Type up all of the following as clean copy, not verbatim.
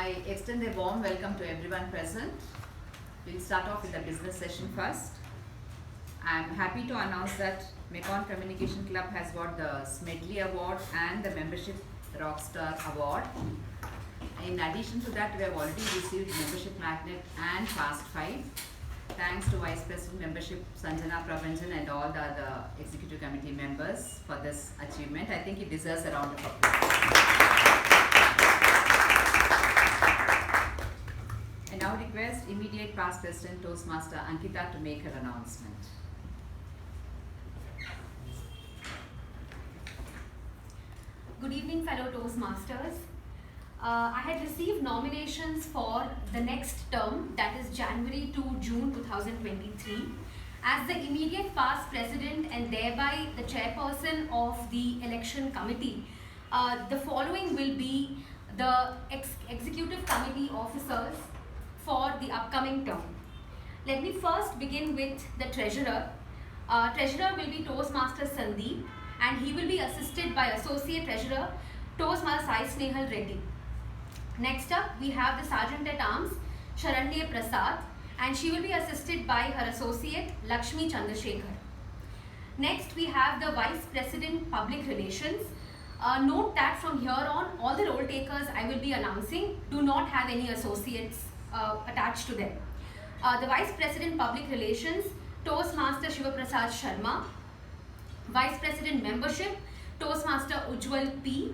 I extend a warm welcome to everyone present. We'll start off with the business session first. I'm happy to announce that Mekon Communication Club has got the Smedley Award and the Membership Rockstar Award. In addition to that, we have already received Membership Magnet and Fast 5. Thanks to Vice President Membership Sanjana Prabhanjan and all the other Executive Committee members for this achievement. I think it deserves a round of applause. I now request immediate past President Toastmaster Ankita to make her announcement. Good evening, fellow Toastmasters. I had received nominations for the next term, that is January to June 2023, as the immediate past president and thereby the chairperson of the election committee. The following will be the executive committee officers for the upcoming term. Let me first begin with the treasurer. Treasurer will be Toastmaster Sandeep, and he will be assisted by Associate Treasurer Toastmaster Sai Snehal Reddy. Next up, we have the Sergeant at Arms Sharanya Prasad, and she will be assisted by her Associate Lakshmi Chandrasekhar. Next, we have the Vice President Public Relations. Note that from here on, all the role takers I will be announcing do not have any associates attached to them. The Vice President Public Relations, Toastmaster Shiva Prasad Sharma. Vice President Membership, Toastmaster Ujjwal P.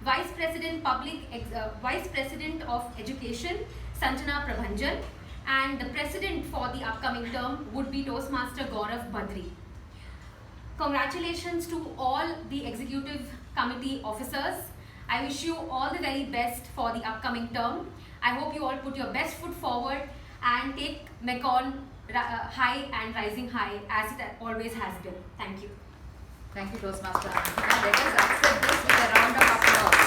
Vice President Vice President of Education, Sanjana Prabhanjan. And the President for the upcoming term would be Toastmaster Gaurav Badri. Congratulations to all the Executive Committee officers. I wish you all the very best for the upcoming term. I hope you all put your best foot forward and take Mekon high and rising high as it always has been. Thank you. Thank you, Toastmaster Ankita. Let us accept this with a round of applause.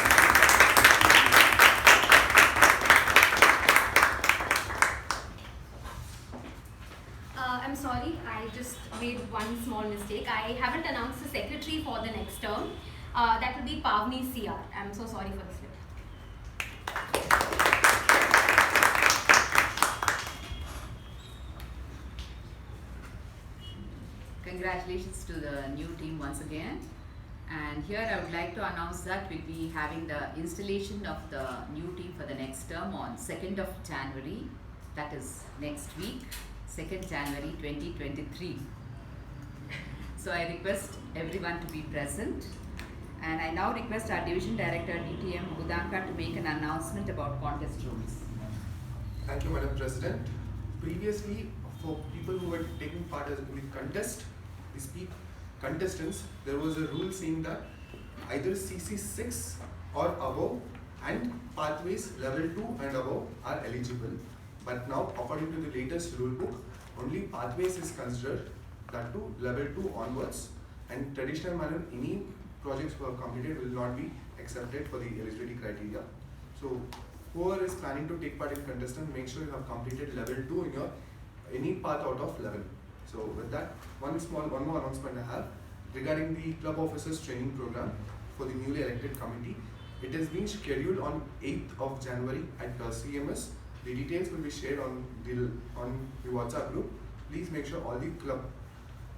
I'm sorry, I just made one small mistake. I haven't announced the secretary for the next term. That will be Pavni CR. I'm so sorry for the slip. Congratulations to the new team once again. And here I would like to announce that we'll be having the installation of the new team for the next term on 2nd of January. That is next week, 2nd January 2023. So I request everyone to be present. And I now request our Division Director DTM Udanka to make an announcement about contest rules. Thank you, Madam President. Previously, for people who were taking part in the contest, contestants, there was a rule saying that either CC6 or above and pathways level 2 and above are eligible. But now, according to the latest rule book, only pathways is considered, that to level 2 onwards, and traditional manner, any projects who are completed will not be accepted for the eligibility criteria. So, whoever is planning to take part in contestant, make sure you have completed level 2 in your any path out of level. So with that, one more announcement I have regarding the club officers training program for the newly elected committee. It has been scheduled on 8th of January at CMS. The details will be shared on the WhatsApp group. Please make sure all the club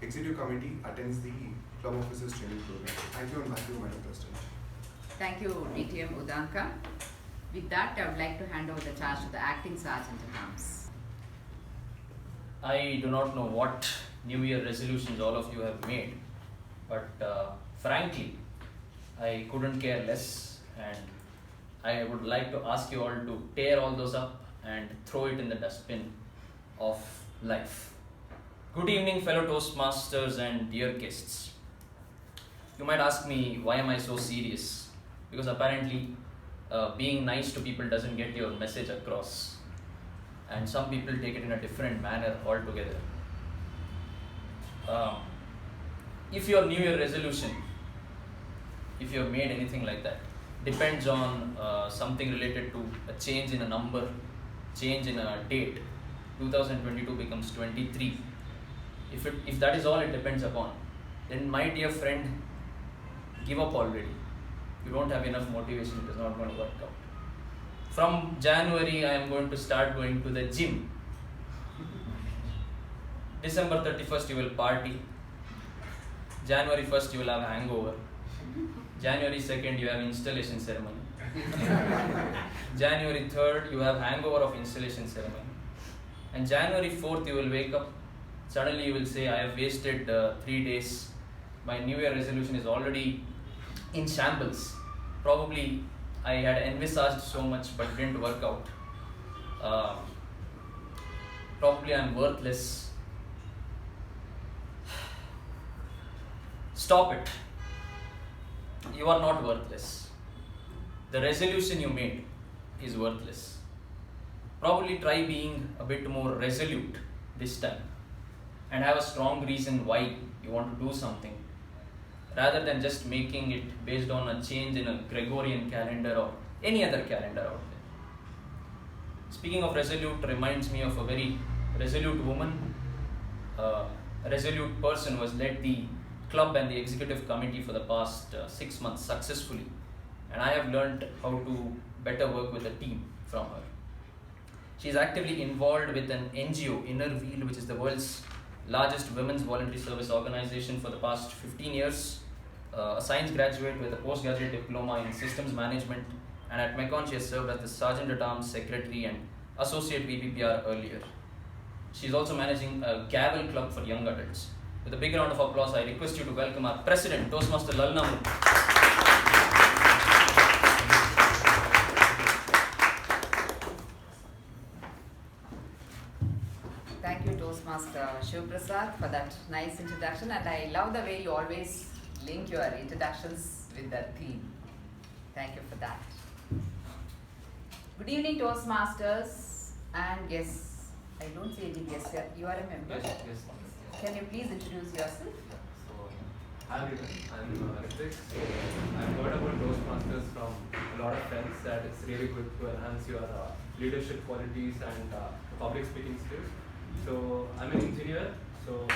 executive committee attends the club officers training program. Thank you and back to you, Madam President. Thank you, DTM Udanka. With that, I would like to hand over the charge to the acting Sergeant at Arms. I do not know what New Year resolutions all of you have made, but frankly, I couldn't care less, and I would like to ask you all to tear all those up and throw it in the dustbin of life. Good evening, fellow Toastmasters and dear guests. You might ask me, why am I so serious? Because apparently, being nice to people doesn't get your message across. And some people take it in a different manner altogether. If your New Year resolution, if you have made anything like that, depends on something related to a change in a number, change in a date, 2022 becomes 23. If that is all it depends upon, then my dear friend, give up already. You don't have enough motivation, it is not going to work out. from January I am going to start going to the gym. December 31st you will party. January 1st you will have hangover. January 2nd you have installation ceremony. January 3rd you have hangover of installation ceremony. And January 4th you will wake up. Suddenly you will say, I have wasted 3 days. My New Year resolution is already in shambles. Probably I had envisaged so much but didn't work out. Probably I am worthless. Stop it. You are not worthless. The resolution you made is worthless. Probably try being a bit more resolute this time and have a strong reason why you want to do something rather than just making it based on a change in a Gregorian calendar or any other calendar out there. Speaking of resolute reminds me of a very resolute woman. A resolute person who has led the club and the executive committee for the past 6 months successfully, and I have learned how to better work with a team from her. She is actively involved with an NGO, Inner Wheel, which is the world's largest women's voluntary service organization for the past 15 years. A science graduate with a postgraduate diploma in systems management, and at Mekon she has served as the Sergeant at Arms Secretary and Associate VPPR earlier. She is also managing a Gavel Club for young adults. With a big round of applause, I request you to welcome our President, Toastmaster Lalna. Thank you, Toastmaster Shiv Prasad, for that nice introduction, and I love the way you always link your introductions with the theme. Thank you for that. Good evening, Toastmasters and guests. I don't see any guests here. You are a member. Yes. Can you please introduce yourself? So, hi everyone, I'm Ritik. So, I've heard about Toastmasters from a lot of friends that it's really good to enhance your leadership qualities and public speaking skills. So, I'm an engineer. So,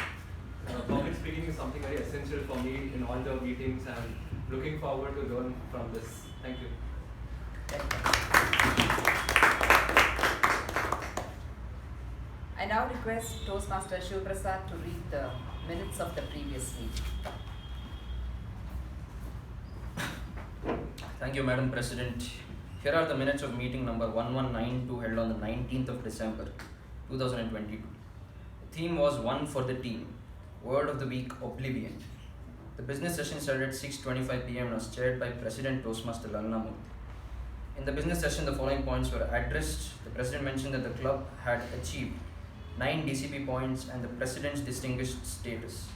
public speaking is something very essential for me in all the meetings, and looking forward to learn from this. Thank you. I now request Toastmaster Shiv Prasad to read the minutes of the previous meeting. Thank you, Madam President. Here are the minutes of meeting number 1192 held on the 19th of December 2022. The theme was One for the Team. Word of the week, oblivion. The business session started at 6:25 p.m. and was chaired by President Toastmaster Lalna Murthy. In the business session, the following points were addressed. The President mentioned that the club had achieved 9 DCP points and the President's distinguished status.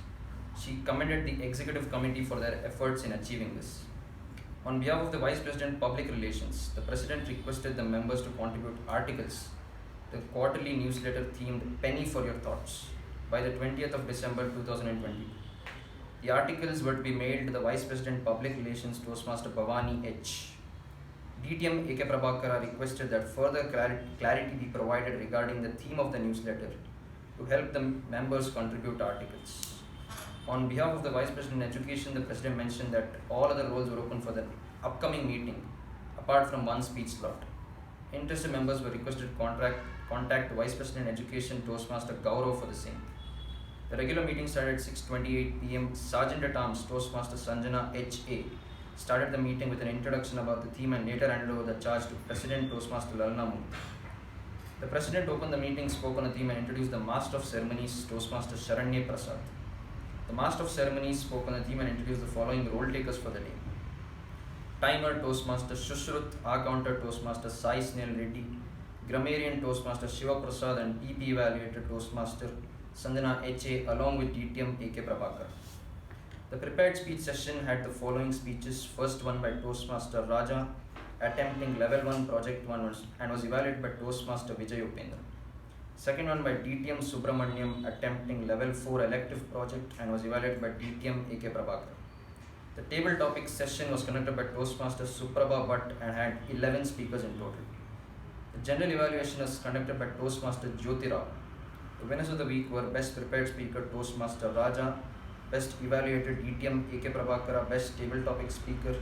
She commended the Executive Committee for their efforts in achieving this. On behalf of the Vice President Public Relations, the President requested the members to contribute articles to the quarterly newsletter themed Penny for Your Thoughts by the 20th of December 2020. The articles were to be mailed to the Vice President Public Relations Toastmaster Bhavani H. DTM A.K. Prabhakara requested that further clarity be provided regarding the theme of the newsletter to help the members contribute articles. On behalf of the Vice President Education, the President mentioned that all other roles were open for the upcoming meeting, apart from one speech slot. Interested members were requested to contact Vice President Education Toastmaster Gaurav for the same. The regular meeting started at 6:28 p.m. Sergeant at Arms Toastmaster Sanjana H.A. started the meeting with an introduction about the theme and later handed over the charge to President Toastmaster Lalna Murthy. The President opened the meeting, spoke on the theme and introduced the Master of Ceremonies Toastmaster Sharanya Prasad. The Master of Ceremonies spoke on the theme and introduced the following role takers for the day. Timer Toastmaster Shushrut, R-Counter Toastmaster Sai Snell Reddy, Grammarian Toastmaster Shiva Prasad and PP Evaluator Toastmaster Sandhana H.A. along with DTM A.K. Prabhakar. The prepared speech session had the following speeches. First one by Toastmaster Raja, attempting level 1 project 1 and was evaluated by Toastmaster Vijay Upendra. Second one by DTM Subramaniam, attempting level 4 elective project and was evaluated by DTM A.K. Prabhakar. The table topic session was conducted by Toastmaster Suprabha Bhatt and had 11 speakers in total. The general evaluation was conducted by Toastmaster Jyoti Rao. The winners of the week were Best Prepared Speaker Toastmaster Raja, Best Evaluated DTM A.K. Prabhakara, Best Table Topic Speaker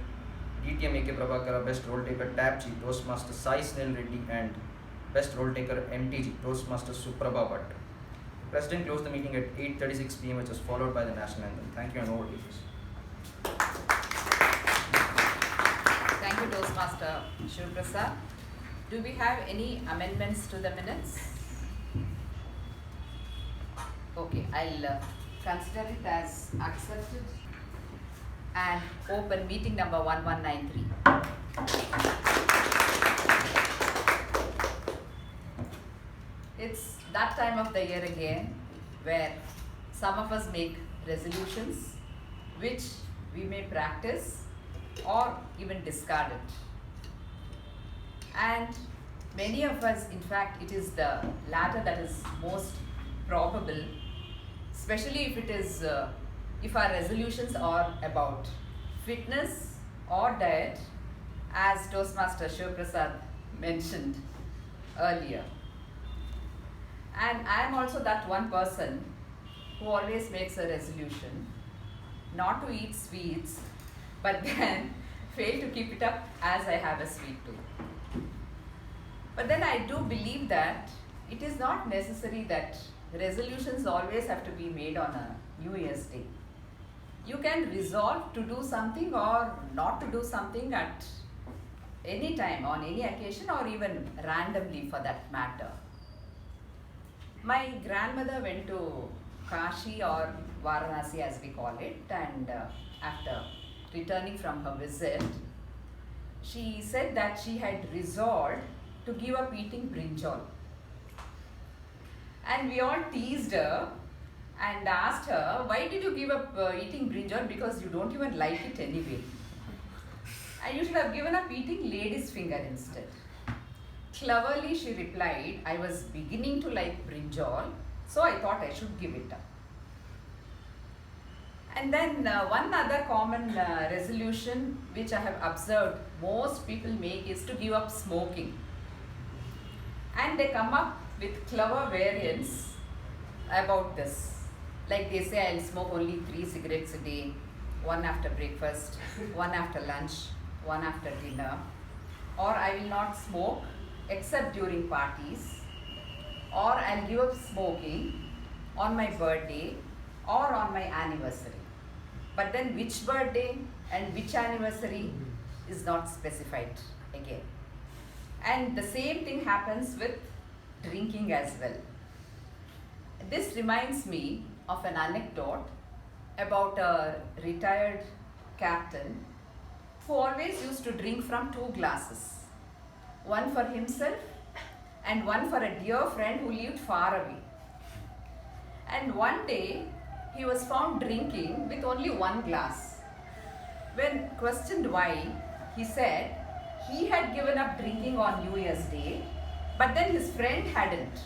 DTM AK Prabhakara, Best Role Taker Tab G, Toastmaster Sai Snell Reddy, and Best Role Taker MTG, Toastmaster Suprabha Bhatt. The President closed the meeting at 8:36 p.m., which was followed by the national anthem. Thank you, and over to you. Thank you, Toastmaster Shiv Prasad. Do we have any amendments to the minutes? Okay, I'll consider it as accepted and open meeting number 1193. It's that time of the year again where some of us make resolutions which we may practice or even discard it. And many of us, in fact, it is the latter that is most probable, especially if it is if our resolutions are about fitness or diet, as Toastmaster Shiv Prasad mentioned earlier. And I am also that one person who always makes a resolution not to eat sweets, but then fail to keep it up as I have a sweet tooth. But then I do believe that it is not necessary that resolutions always have to be made on a New Year's Day. You can resolve to do something or not to do something at any time, on any occasion, or even randomly for that matter. My grandmother went to Kashi or Varanasi as we call it, and after returning from her visit, she said that she had resolved to give up eating brinjal. And we all teased her and asked her, why did you give up eating brinjal, because you don't even like it anyway. And you should have given up eating lady's finger instead. Cleverly she replied, I was beginning to like brinjal, so I thought I should give it up. And then one other common resolution which I have observed most people make is to give up smoking. And they come up with clever variants about this. Like they say, I'll smoke only 3 cigarettes a day, one after breakfast, one after lunch, one after dinner. Or I will not smoke except during parties. Or I'll give up smoking on my birthday or on my anniversary. But then which birthday and which anniversary is not specified again. And the same thing happens with drinking as well. This reminds me of an anecdote about a retired captain who always used to drink from 2 glasses. One for himself and one for a dear friend who lived far away. And one day he was found drinking with only 1 glass. When questioned why, he said he had given up drinking on New Year's Day, but then his friend hadn't.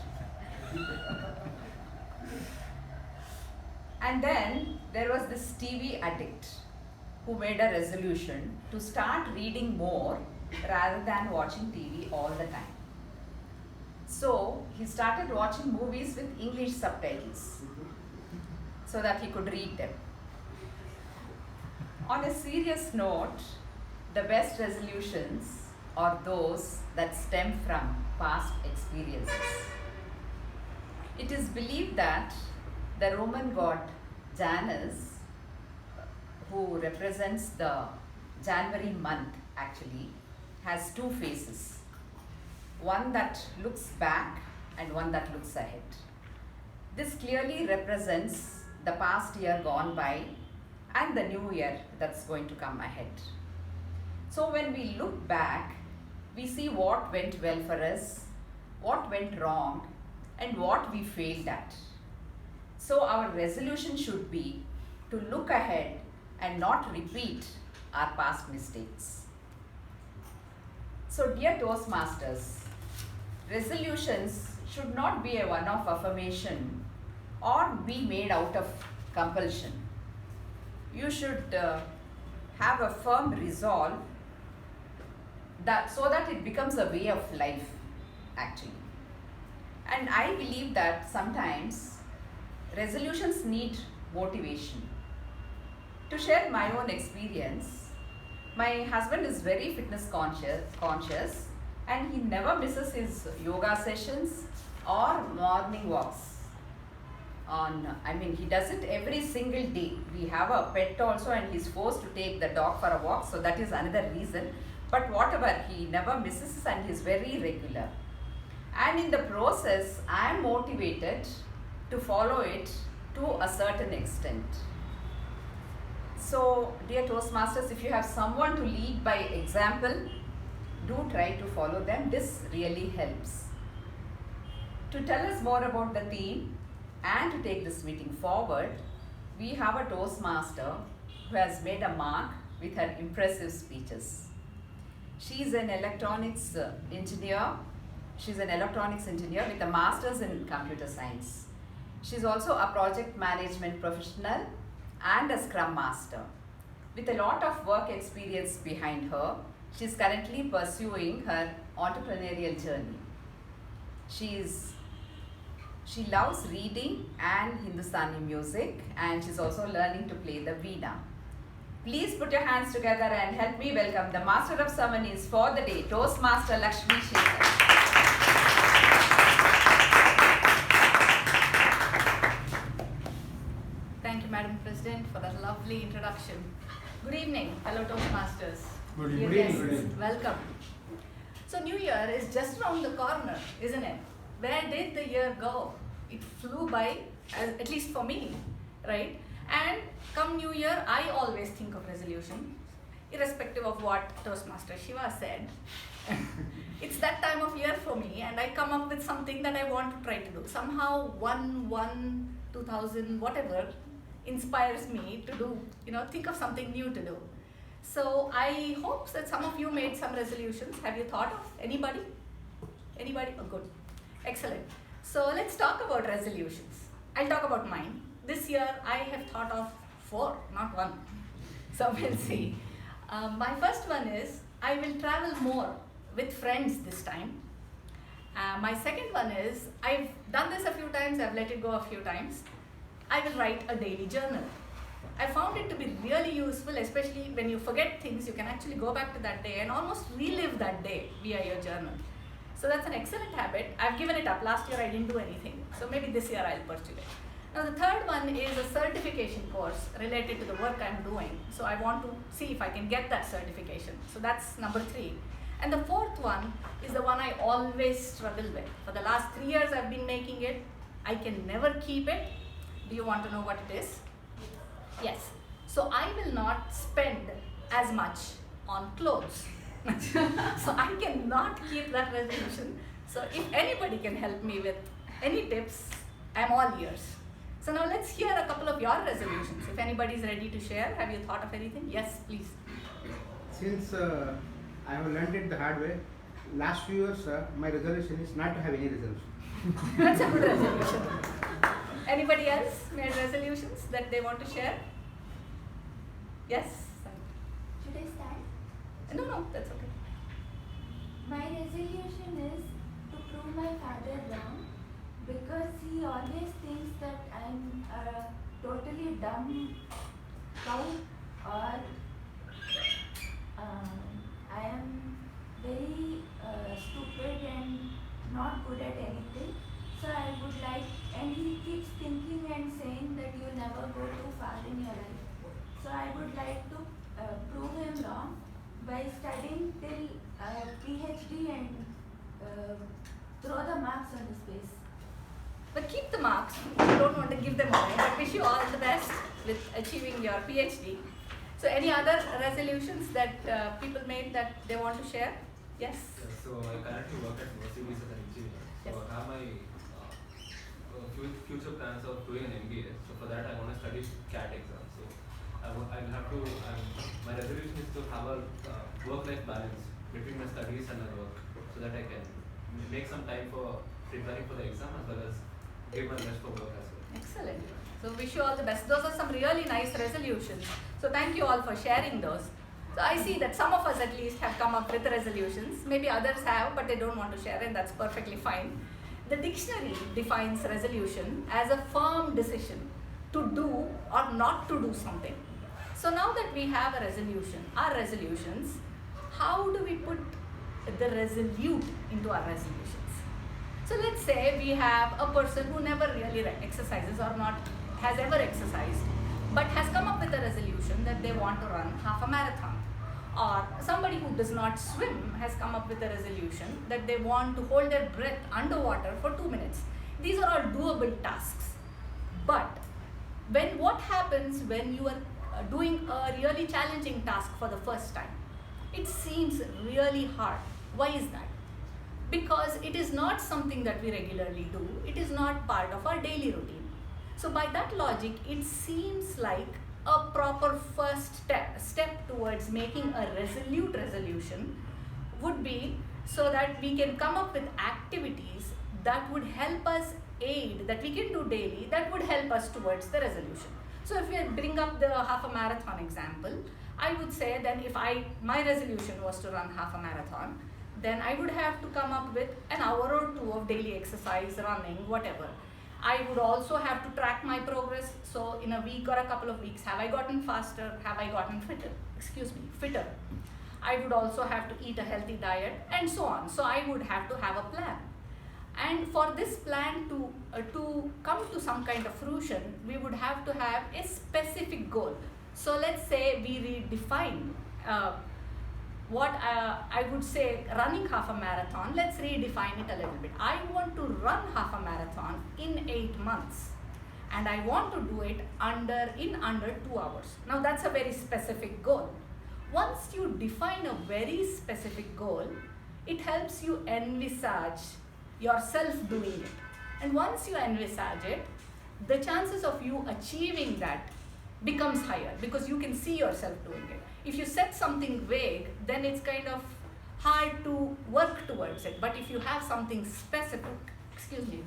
And then there was this TV addict who made a resolution to start reading more rather than watching TV all the time. So he started watching movies with English subtitles so that he could read them. On a serious note, the best resolutions are those that stem from past experiences. It is believed that the Roman god Janus, who represents the January month actually, has 2 faces. One that looks back and one that looks ahead. This clearly represents the past year gone by and the new year that's going to come ahead. So when we look back, we see what went well for us, what went wrong, and what we failed at. So our resolution should be to look ahead and not repeat our past mistakes. So dear Toastmasters, resolutions should not be a one-off affirmation or be made out of compulsion. You should have a firm resolve so that it becomes a way of life actually. And I believe that sometimes resolutions need motivation. To share my own experience, My husband is very fitness conscious and he never misses his yoga sessions or morning walks. He does it every single day. We have a pet also and he's forced to take the dog for a walk, so that is another reason. But whatever, he never misses and he's very regular. And in the process, I am motivated to follow it to a certain extent. So, dear Toastmasters, if you have someone to lead by example, do try to follow them. This really helps. To tell us more about the theme and to take this meeting forward, we have a Toastmaster who has made a mark with her impressive speeches. She is an electronics engineer. She's an electronics engineer with a master's in computer science. She's also a project management professional and a scrum master. With a lot of work experience behind her, she's currently pursuing her entrepreneurial journey. She loves reading and Hindustani music, and she's also learning to play the veena. Please put your hands together and help me welcome the Master of Ceremonies for the day, Toastmaster Lakshmi Shekhar. Thank you, Madam President, for that lovely introduction. Good evening, fellow Toastmasters. Good Dear evening. guests, Good evening. welcome. So New Year is just around the corner, isn't it? Where did the year go? It flew by, at least for me, right? And come New Year, I always think of resolution, irrespective of what Toastmaster Shiva said. It's that time of year for me, and I come up with something that I want to try to do. Somehow 2000, whatever, inspires me to do, think of something new to do. So I hope that some of you made some resolutions. Have you thought of anybody? Anybody? Oh, good. Excellent. So let's talk about resolutions. I'll talk about mine. This year I have thought of 4, not 1. So we'll see. My first one is I will travel more with friends this time. My second one is I've done this a few times, I've let it go a few times. I will write a daily journal. I found it to be really useful, especially when you forget things, you can actually go back to that day and almost relive that day via your journal. So that's an excellent habit. I've given it up. Last year I didn't do anything. So maybe this year I'll pursue it. Now the third one is a certification course related to the work I'm doing. So I want to see if I can get that certification. So that's number 3. And the fourth one is the one I always struggle with. For the last 3 years I've been making it. I can never keep it. Do you want to know what it is? Yes. So I will not spend as much on clothes. So I cannot keep that resolution. So if anybody can help me with any tips, I'm all ears. So now let's hear a couple of your resolutions. If anybody is ready to share, have you thought of anything? Yes, please. Since I have learned it the hard way, last few years my resolution is not to have any resolution. That's a good resolution. Anybody else made resolutions that they want to share? Yes? Should I start? No, that's okay. My resolution is to prove my father wrong because he always thinks that I'm a totally dumb cow or I am very stupid and not good at anything. So I would like, and he keeps thinking and saying that you'll never go too far in your life. So I would like to prove him wrong by studying till PhD and throw the marks on his face. But keep the marks. I don't want to give them away, but wish you all the best with achieving your PhD. So any other resolutions that people made that they want to share? Yes? So I currently work at Mercedes as an engineer. So Yes. I have my future plans of doing an MBA. So for that I want to study CAT exam. So I'll have to, my resolution is to have a work-life balance between my studies and my work so that I can make some time for preparing for the exam as well as give my best for work as well. Excellent. So wish you all the best. Those are some really nice resolutions. So thank you all for sharing those. So I see that some of us at least have come up with resolutions. Maybe others have, but they don't want to share, and that's perfectly fine. The dictionary defines resolution as a firm decision to do or not to do something. So now that we have a resolution, our resolutions, how do we put the resolute into our resolutions? So let's say we have a person who never really exercises or not has ever exercised, but has come up with a resolution that they want to run half a marathon. Or somebody who does not swim has come up with a resolution that they want to hold their breath underwater for 2 minutes. These are all doable tasks. But what happens when you are doing a really challenging task for the first time? It seems really hard. Why is that? Because it is not something that we regularly do. It is not part of our daily routine. So by that logic, it seems like a proper first step towards making a resolute resolution would be so that we can come up with activities that would help us aid, that we can do daily, that would help us towards the resolution. So if we bring up the half a marathon example, I would say then if my resolution was to run half a marathon, then I would have to come up with an hour or two of daily exercise, running, whatever. I would also have to track my progress. So in a week or a couple of weeks, have I gotten faster? Have I gotten fitter? I would also have to eat a healthy diet and so on. So I would have to have a plan. And for this plan to come to some kind of fruition, we would have to have a specific goal. So let's say we redefine what I would say running half a marathon. Let's redefine it a little bit. I want to run half a marathon in 8 months, and I want to do it in under 2 hours. Now that's a very specific goal. Once you define a very specific goal, it helps you envisage yourself doing it. And once you envisage it, the chances of you achieving that becomes higher because you can see yourself doing it. If you set something vague, then it's kind of hard to work towards it. But if you have something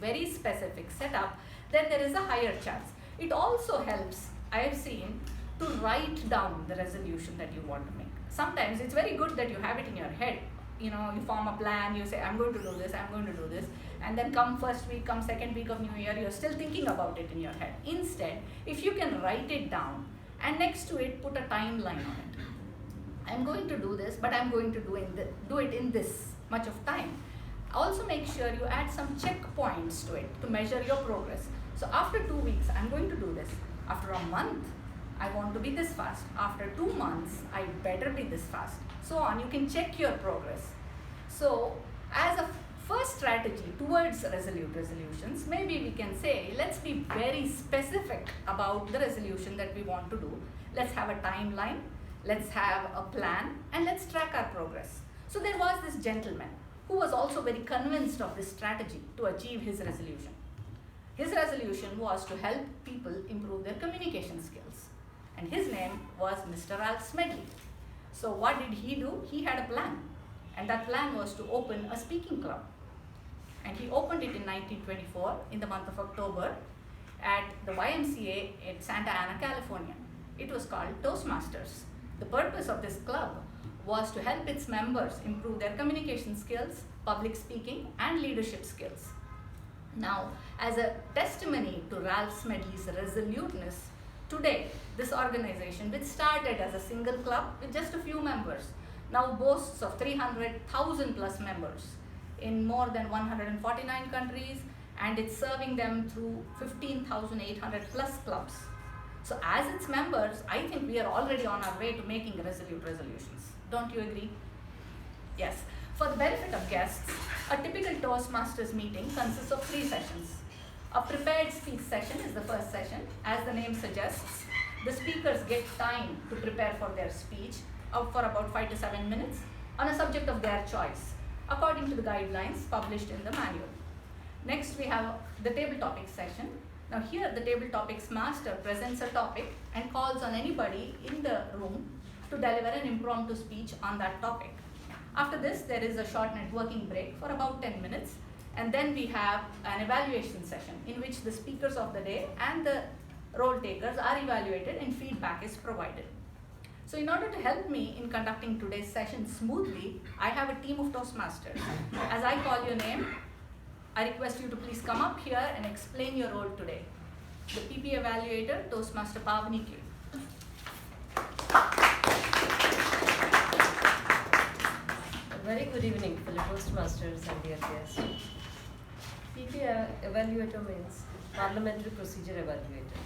very specific set up, then there is a higher chance. It also helps, I have seen, to write down the resolution that you want to make. Sometimes it's very good that you have it in your head. You form a plan, you say, I'm going to do this, I'm going to do this. And then come first week, come second week of New Year, you're still thinking about it in your head. Instead, if you can write it down and next to it put a timeline on it. I'm going to do this, but I'm going to do it in this much of time. Also make sure you add some checkpoints to it to measure your progress. So after 2 weeks, I'm going to do this. After a month, I want to be this fast. After 2 months, I better be this fast. So on, you can check your progress. So as a first strategy towards resolute resolutions, maybe we can say, let's be very specific about the resolution that we want to do. Let's have a timeline, let's have a plan, and let's track our progress. So there was this gentleman who was also very convinced of this strategy to achieve his resolution. His resolution was to help people improve their communication skills. And his name was Mr. Ralph Smedley. So what did he do? He had a plan. And that plan was to open a speaking club. And he opened it in 1924 in the month of October at the YMCA at Santa Ana, California. It was called Toastmasters. The purpose of this club was to help its members improve their communication skills, public speaking, and leadership skills. Now, as a testimony to Ralph Smedley's resoluteness, today this organization, which started as a single club with just a few members, now boasts of 300,000 plus members in more than 149 countries, and it's serving them through 15,800 plus clubs. So as its members, I think we are already on our way to making resolute resolutions. Don't you agree? Yes. For the benefit of guests, a typical Toastmasters meeting consists of 3 sessions. A prepared speech session is the first session. As the name suggests, the speakers get time to prepare for their speech for about 5 to 7 minutes on a subject of their choice, according to the guidelines published in the manual. Next, we have the table topics session. Now here, the table topics master presents a topic and calls on anybody in the room to deliver an impromptu speech on that topic. After this, there is a short networking break for about 10 minutes, and then we have an evaluation session in which the speakers of the day and the role takers are evaluated and feedback is provided. So in order to help me in conducting today's session smoothly, I have a team of Toastmasters. As I call your name, I request you to please come up here and explain your role today. The PP evaluator, Toastmaster Pavani K. Very good evening, fellow Toastmasters and dear guests. PP evaluator means Parliamentary Procedure Evaluator.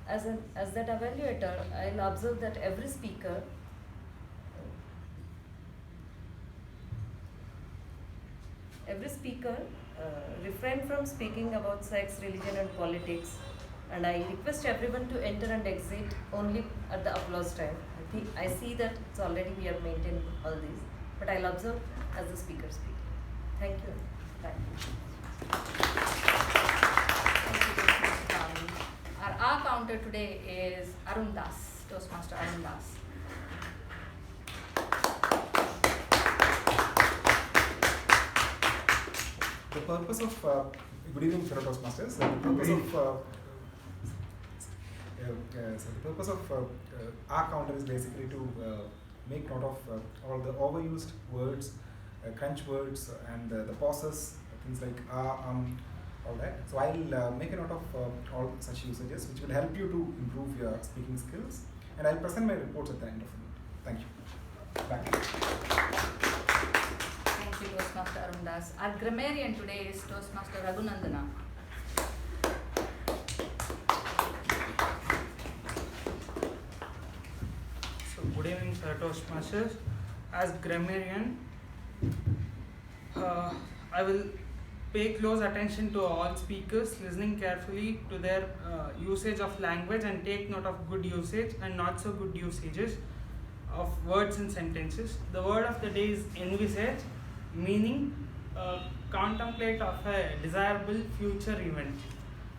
So, as that evaluator, I'll observe that every speaker refrain from speaking about sex, religion and politics, and I request everyone to enter and exit only at the applause time. I see that it's already we have maintained all these, but I'll observe as the speaker speak. Thank you. Bye. Our R counter today is Arun Das, Toastmaster Arun Das. The purpose of good evening, fellow Toastmasters. The purpose of our counter is basically to make note of all the overused words, crunch words, and the pauses, things like all that. So I'll make a note of all such usages, which will help you to improve your speaking skills, and I'll present my reports at the end of it. Thank you. Back to you. Thank you, Toastmaster Arun Das. Our grammarian today is Toastmaster Raghunandana. So, good evening, Toastmasters. As grammarian, I will pay close attention to all speakers, listening carefully to their usage of language and take note of good usage and not so good usages of words and sentences. The word of the day is envisage, meaning contemplate of a desirable future event.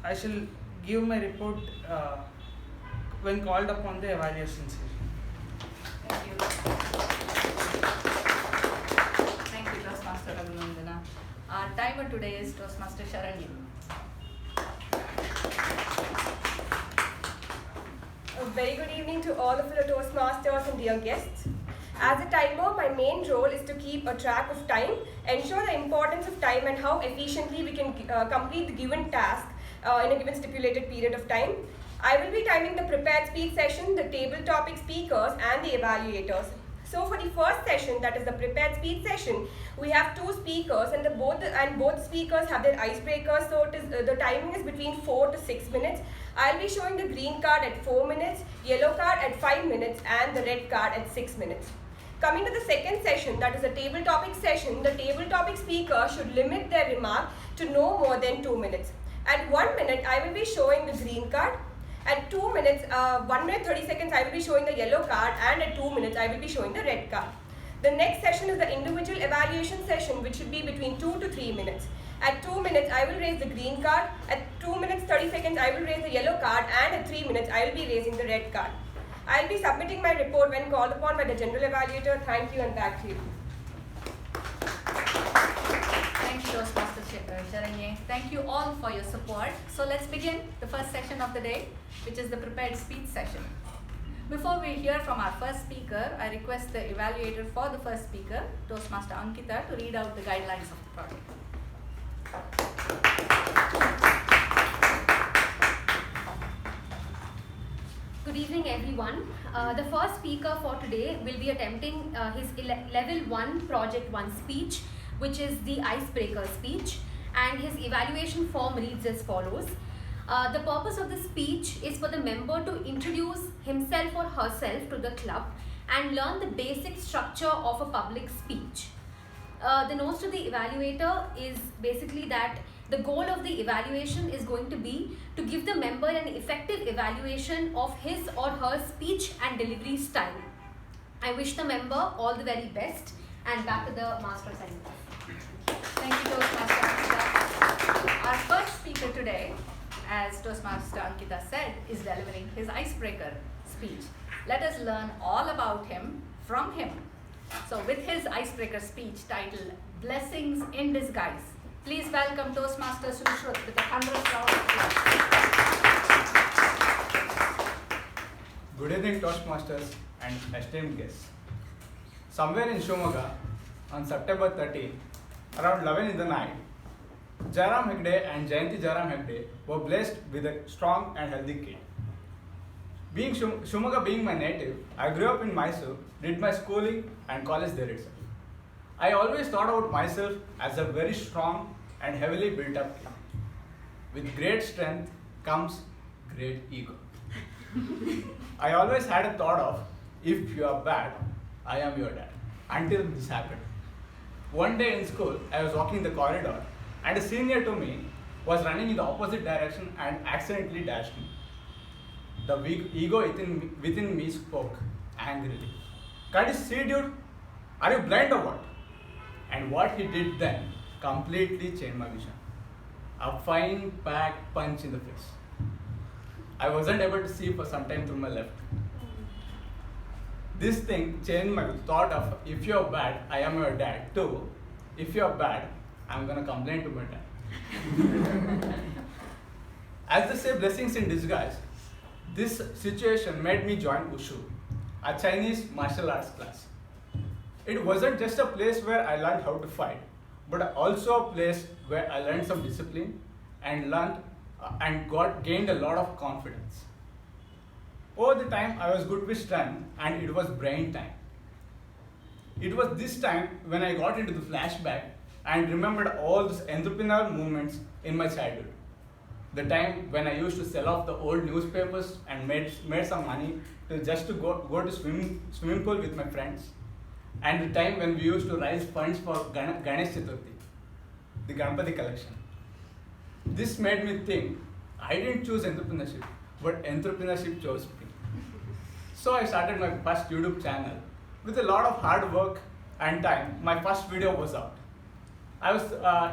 I shall give my report when called upon the evaluation session. Thank you. Thank you, Toastmaster Raghunandana. Our timer today is Toastmaster Sharanyan. A very good evening to all of the Toastmasters and dear guests. As a timer, my main role is to keep a track of time, ensure the importance of time and how efficiently we can complete the given task in a given stipulated period of time. I will be timing the prepared speech session, the table topic speakers and the evaluators. So for the first session, that is the prepared speech session, we have two speakers and both speakers have their icebreakers, so the timing is between 4 to 6 minutes. I'll be showing the green card at 4 minutes, yellow card at 5 minutes and the red card at 6 minutes. Coming to the second session, that is the table topic session, the table topic speaker should limit their remark to no more than 2 minutes. At 1 minute, I will be showing the green card. At 2 minutes, 1 minute 30 seconds, I will be showing the yellow card, and at 2 minutes, I will be showing the red card. The next session is the individual evaluation session, which should be between 2 to 3 minutes. At 2 minutes, I will raise the green card. At 2 minutes 30 seconds, I will raise the yellow card, and at 3 minutes, I will be raising the red card. I will be submitting my report when called upon by the general evaluator. Thank you, and back to you. Thank you, Toastmaster Sharanyan. Thank you all for your support. So let's begin the first session of the day, which is the prepared speech session. Before we hear from our first speaker, I request the evaluator for the first speaker, Toastmaster Ankita, to read out the guidelines of the project. Good evening, everyone. The first speaker for today will be attempting his level 1 project 1 speech, which is the icebreaker speech, and his evaluation form reads as follows. The purpose of the speech is for the member to introduce himself or herself to the club and learn the basic structure of a public speech. The notes to the evaluator is basically that the goal of the evaluation is going to be to give the member an effective evaluation of his or her speech and delivery style. I wish the member all the very best, and back to the master signing off. Thank you, Toastmaster Ankita. Our first speaker today, as Toastmaster Ankita said, is delivering his icebreaker speech. Let us learn all about him from him. So with his icebreaker speech titled Blessings in Disguise, please welcome Toastmaster Sushrut with a 100 round of applause. Good evening, Toastmasters and esteemed guests. Somewhere in Shumaga, on September 30, around 11 in the night, Jairam Hegde and Jayanti Jairam Hegde were blessed with a strong and healthy kid. Shumaga being my native, I grew up in Mysore did my schooling and college there itself. I always thought about myself as a very strong and heavily built up kid. With great strength comes great ego. I always had a thought of, if you are bad, I am your dad. Until this happened. One day in school, I was walking the corridor and a senior to me was running in the opposite direction and accidentally dashed me. The ego within me spoke angrily. Can't you see, dude? Are you blind or what? And what he did then completely changed my vision. A fine packed punch in the face. I wasn't able to see for some time through my left. This thing changed my thought of, if you're bad, I am your dad, to if you're bad, I'm gonna complain to my dad. As they say, blessings in disguise, this situation made me join Wushu, a Chinese martial arts class. It wasn't just a place where I learned how to fight, but also a place where I learned some discipline and gained a lot of confidence. Over the time, I was good with strength and it was brain time. It was this time when I got into the flashback and remembered all those entrepreneurial moments in my childhood. The time when I used to sell off the old newspapers and made some money just to go to swimming pool with my friends. And the time when we used to raise funds for Ganesh Chaturthi, the Ganpati collection. This made me think, I didn't choose entrepreneurship, but entrepreneurship chose me. So I started my first YouTube channel. With a lot of hard work and time, my first video was out. I was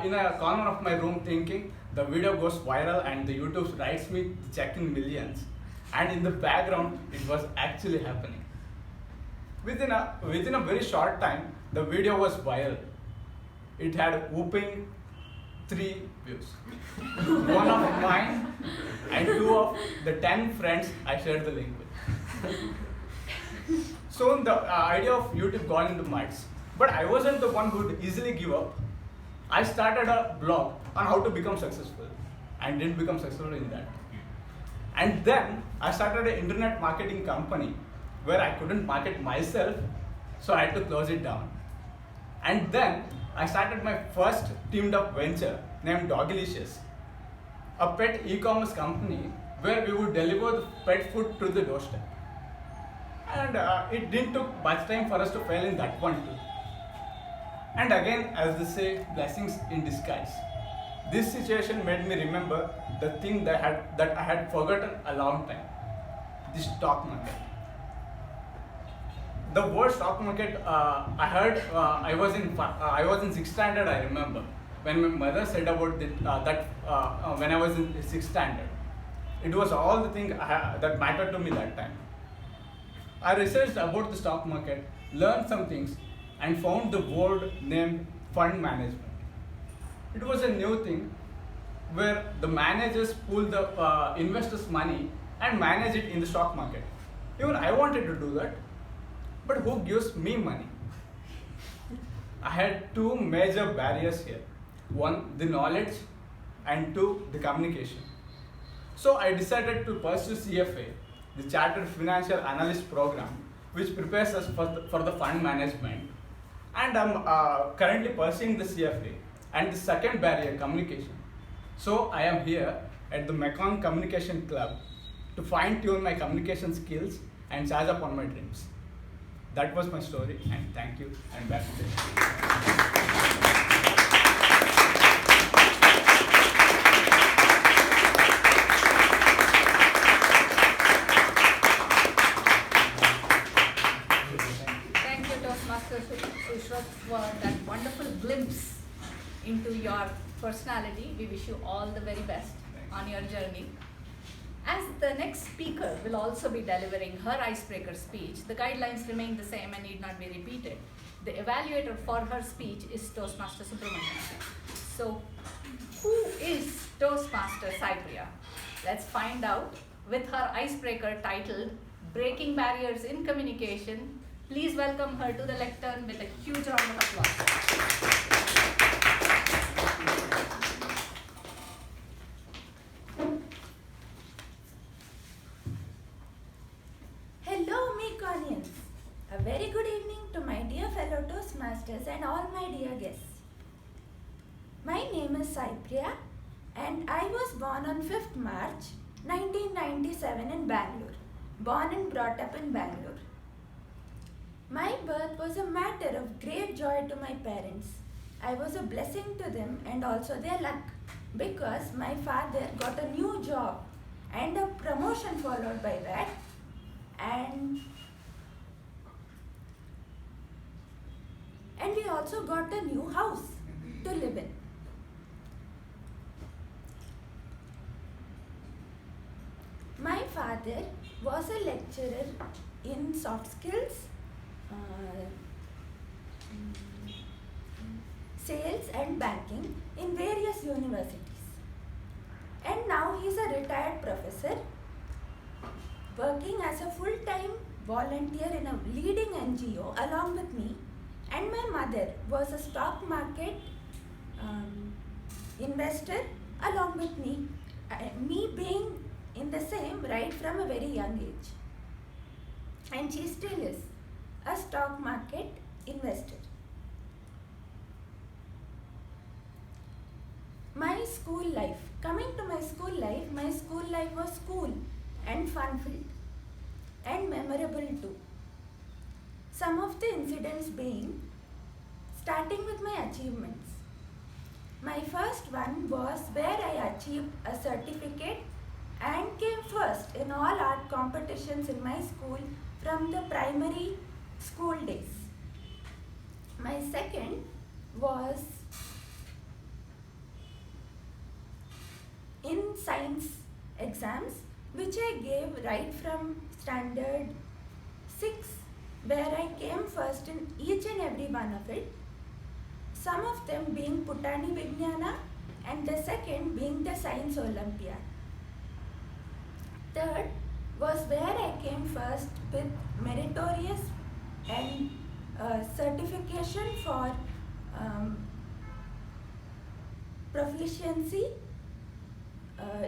in a corner of my room thinking, the video goes viral and the YouTube writes me the check in millions. And in the background, it was actually happening. Within a very short time, the video was viral. It had a whooping 3 views. 1 of mine and 2 of the 10 friends I shared the link with. Soon the idea of YouTube got into minds, but I wasn't the one who would easily give up. I started a blog on how to become successful and didn't become successful in that. And then I started an internet marketing company where I couldn't market myself, so I had to close it down. And then I started my first teamed up venture named Doggylicious, a pet e-commerce company where we would deliver the pet food to the doorstep. And it didn't take much time for us to fail in that one too. And again, as they say, blessings in disguise. This situation made me remember the thing that I had forgotten a long time, the stock market. The word stock market, I heard, I was in 6th standard, I remember, when my mother said about when I was in 6th standard. It was all the thing that mattered to me that time. I researched about the stock market, learned some things, and found the word named fund management. It was a new thing where the managers pool the investors' money and manage it in the stock market. Even I wanted to do that, but who gives me money? I had 2 major barriers here. 1, the knowledge, and 2, the communication. So I decided to pursue CFA, the Chartered Financial Analyst program, which prepares us for the fund management. And I'm currently pursuing the CFA. And the second barrier, communication. So I am here at the Mekong Communication Club to fine-tune my communication skills and charge up on my dreams. That was my story, and thank you, and back to you. For that wonderful glimpse into your personality. We wish you all the very best on your journey. As the next speaker will also be delivering her icebreaker speech, the guidelines remain the same and need not be repeated. The evaluator for her speech is Toastmaster Subramanian. So, who is Toastmaster Cypria? Let's find out with her icebreaker titled Breaking Barriers in Communication. Please welcome her to the lectern with a huge round of applause. Hello, Mekonians. A very good is Cypria and I was born on 5th March 1997 in Bangalore. Born and brought up in Bangalore. My birth was a matter of great joy to my parents. I was a blessing to them and also their luck because my father got a new job and a promotion followed by that, and we also got a new house to live in. My father was a lecturer in soft skills, sales and banking in various universities. And now he is a retired professor working as a full-time volunteer in a leading NGO along with me, and my mother was a stock market investor along with me, me being in the same right from a very young age. And she still is a stock market investor. My school life. Coming to my school life was cool and fun-filled and memorable too. Some of the incidents being, starting with my achievements. My first one was where I achieved a certificate and came first in all art competitions in my school from the primary school days. My second was in science exams, which I gave right from standard 6, where I came first in each and every one of it. Some of them being Putani Vijnana and the second being the Science Olympiad. Third was where I came first with meritorious and certification for proficiency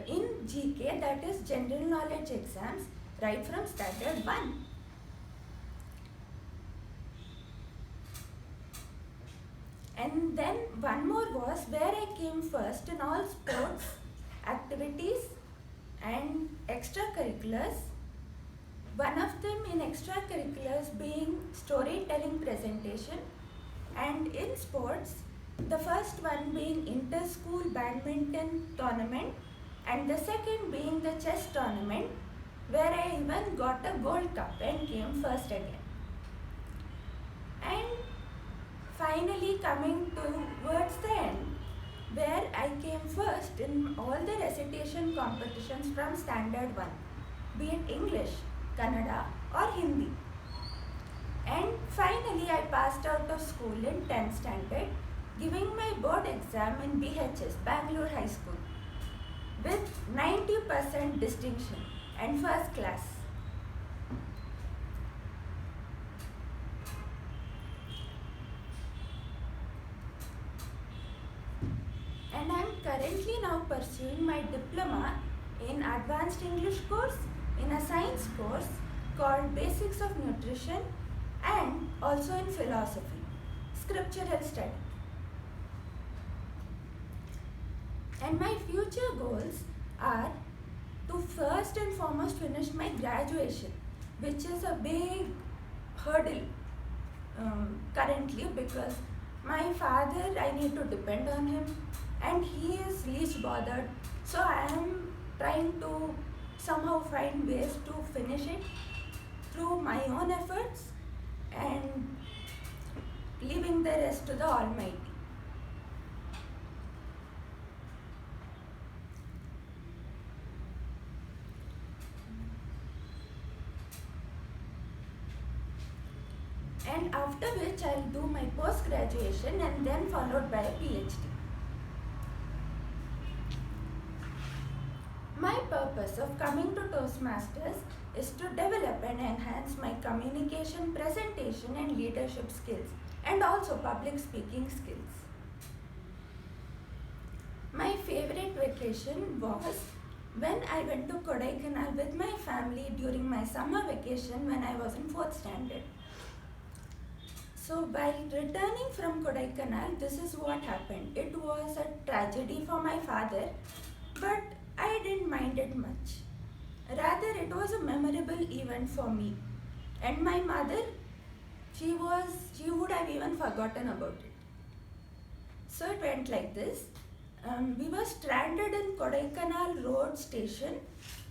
in GK, that is general knowledge exams, right from standard 1. And then one more was where I came first in all sports activities and extracurriculars. One of them in extracurriculars being storytelling presentation, and in sports, the first one being inter-school badminton tournament and the second being the chess tournament, where I even got a gold cup and came first again. And finally coming towards the end, where I came first in all the recitation competitions from standard 1, be it English, Kannada or Hindi. And finally I passed out of school in 10th standard, giving my board exam in BHS, Bangalore High School, with 90% distinction and first class. And I am currently now pursuing my diploma in advanced English course, in a science course called Basics of Nutrition, and also in philosophy, scriptural study. And my future goals are to first and foremost finish my graduation, which is a big hurdle currently, because my father, I need to depend on him and he is least bothered. So I am trying to somehow find ways to finish it through my own efforts and leaving the rest to the Almighty. And after which I will do my post-graduation and then followed by a PhD. My purpose of coming to Toastmasters is to develop and enhance my communication, presentation and leadership skills, and also public speaking skills. My favorite vacation was when I went to Kodaikanal with my family during my summer vacation when I was in 4th standard. So while returning from Kodaikanal, this is what happened. It was a tragedy for my father, but I didn't mind it much. Rather, it was a memorable event for me. And my mother, she would have even forgotten about it. So it went like this. We were stranded in Kodaikanal road station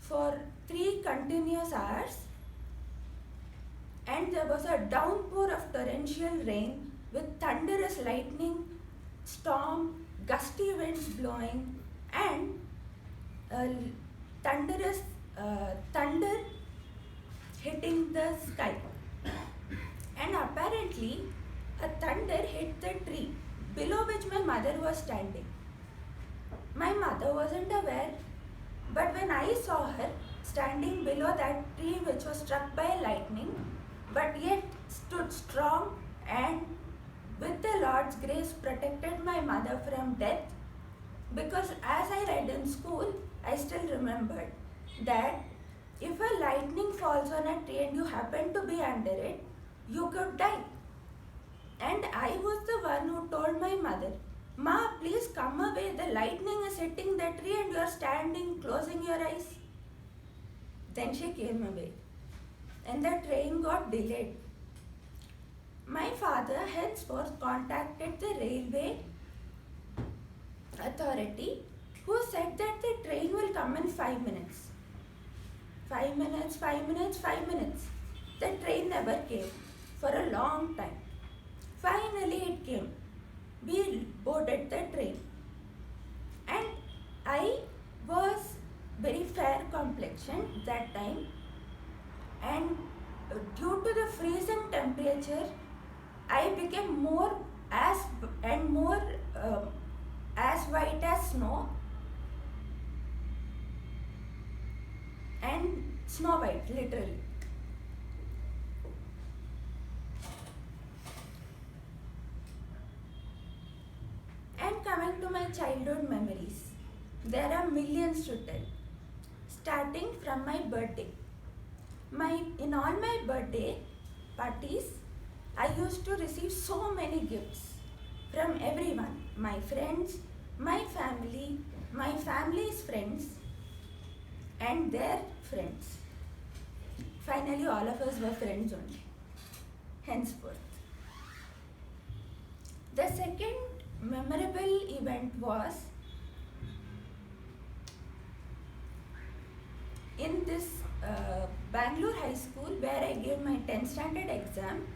for 3 continuous hours, and there was a downpour of torrential rain with thunderous lightning, storm, gusty winds blowing, and thunderous thunder hitting the sky. And apparently, a thunder hit the tree below which my mother was standing. My mother wasn't aware, but when I saw her standing below that tree which was struck by lightning, but yet stood strong and with the Lord's grace protected my mother from death, because as I read in school, I still remembered that if a lightning falls on a tree and you happen to be under it, you could die. And I was the one who told my mother, "Ma, please come away, the lightning is hitting the tree and you are standing closing your eyes." Then she came away and the train got delayed. My father henceforth contacted the railway authority, who said that the train will come in 5 minutes. 5 minutes, 5 minutes, 5 minutes. The train never came for a long time. Finally it came. We boarded the train. And I was very fair complexioned that time. And due to the freezing temperature, I became more as white as snow, and Snow White, literally. And coming to my childhood memories, there are millions to tell, starting from my birthday. In all my birthday parties, I used to receive so many gifts from everyone, my friends, my family, my family's friends, and their friends. Finally, all of us were friends only, henceforth. The second memorable event was in this Bangalore High School, where I gave my 10th standard exam.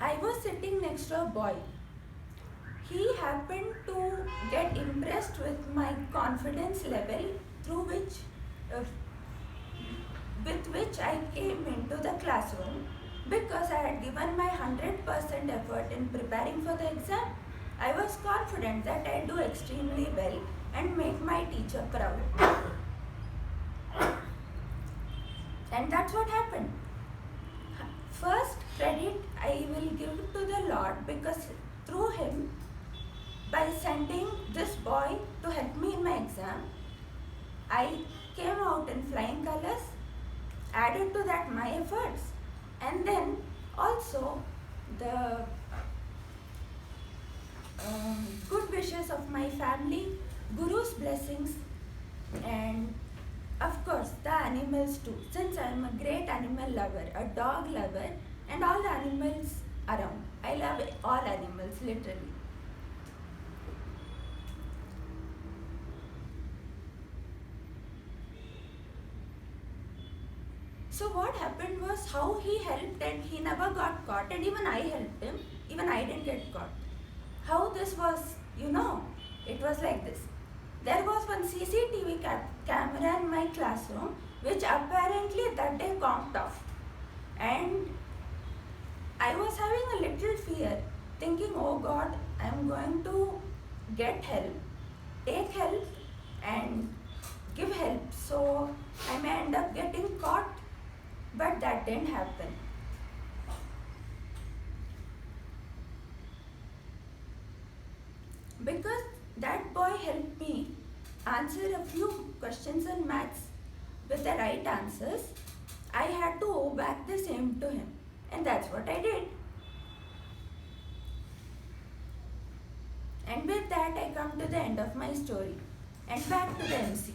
I was sitting next to a boy. He happened to get impressed with my confidence level with which I came into the classroom, because I had given my 100% effort in preparing for the exam. I was confident that I'd do extremely well and make my teacher proud. And that's what happened. First credit I will give to the Lord, because through him, by sending this boy to help me in my exam, I came out in flying colors. Added to that my efforts, and then also the good wishes of my family, Guru's blessings, and of course the animals too, since I am a great animal lover, a dog lover, and all the animals around. I love all animals, literally. So what happened was, how he helped and he never got caught, and even I helped him, even I didn't get caught. How this was, it was like this. There was one CCTV camera in my classroom, which apparently that day conked off. And I was having a little fear, thinking, oh God, I am going to get help, take help and give help. So I may end up getting caught. But that didn't happen. Because that boy helped me answer a few questions in maths with the right answers, I had to owe back the same to him. And that's what I did. And with that, I come to the end of my story. And back to the MC.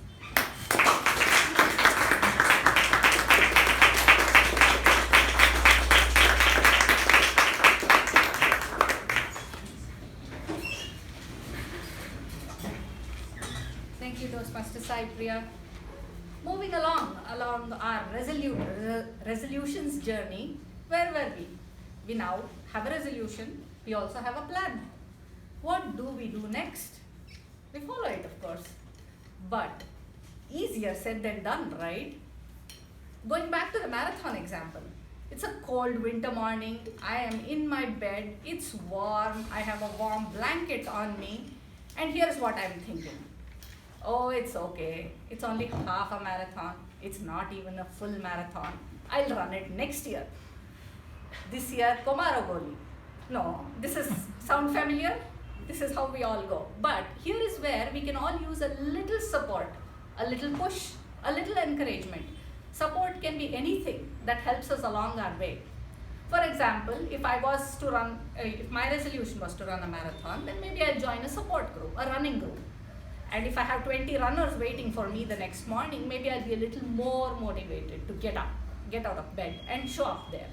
Thank you, Toastmaster Sai Priya. Moving along our resolutions journey, where were we? We now have a resolution, we also have a plan. What do we do next? We follow it, of course. But easier said than done, right? Going back to the marathon example, it's a cold winter morning, I am in my bed, it's warm, I have a warm blanket on me, and here's what I'm thinking. Oh, it's okay. It's only half a marathon. It's not even a full marathon. I'll run it next year. This year, Komaragoli. No, this is sound familiar? This is how we all go. But here is where we can all use a little support, a little push, a little encouragement. Support can be anything that helps us along our way. For example, if my resolution was to run a marathon, then maybe I'll join a support group, a running group. And if I have 20 runners waiting for me the next morning, maybe I'll be a little more motivated to get out of bed and show up there.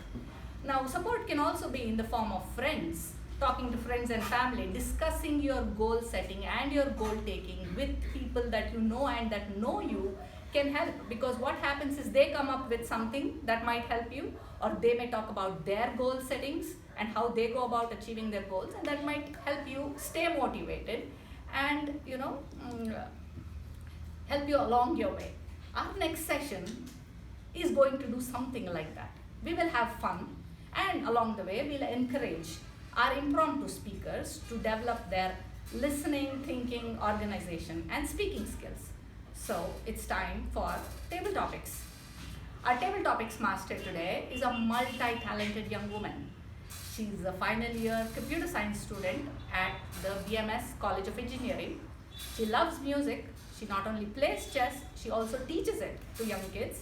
Now, support can also be in the form of friends, talking to friends and family, discussing your goal setting and your goal taking with people that you know and that know you can help, because what happens is they come up with something that might help you, or they may talk about their goal settings and how they go about achieving their goals, and that might help you stay motivated and help you along your way. Our next session is going to do something like that. We will have fun, and along the way we'll encourage our impromptu speakers to develop their listening, thinking, organization and speaking skills. So it's time for table topics. Our table topics master today is a multi-talented young woman. She's a final year computer science student at the BMS College of Engineering. She loves music. She not only plays chess, she also teaches it to young kids.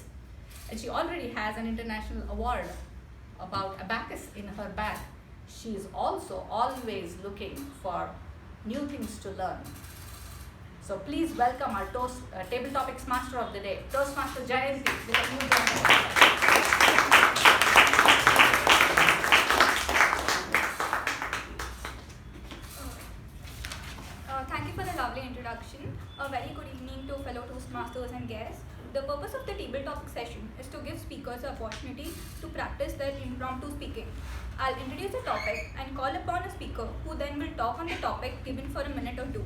And she already has an international award about abacus in her bag. She is also always looking for new things to learn. So please welcome our table topics master of the day, Toastmaster Jayanti, with a new Thank you for the lovely introduction. A very good evening to fellow Toastmasters and guests. The purpose of the table topic session is to give speakers the opportunity to practice their impromptu speaking. I'll introduce a topic and call upon a speaker who then will talk on the topic given for a minute or two.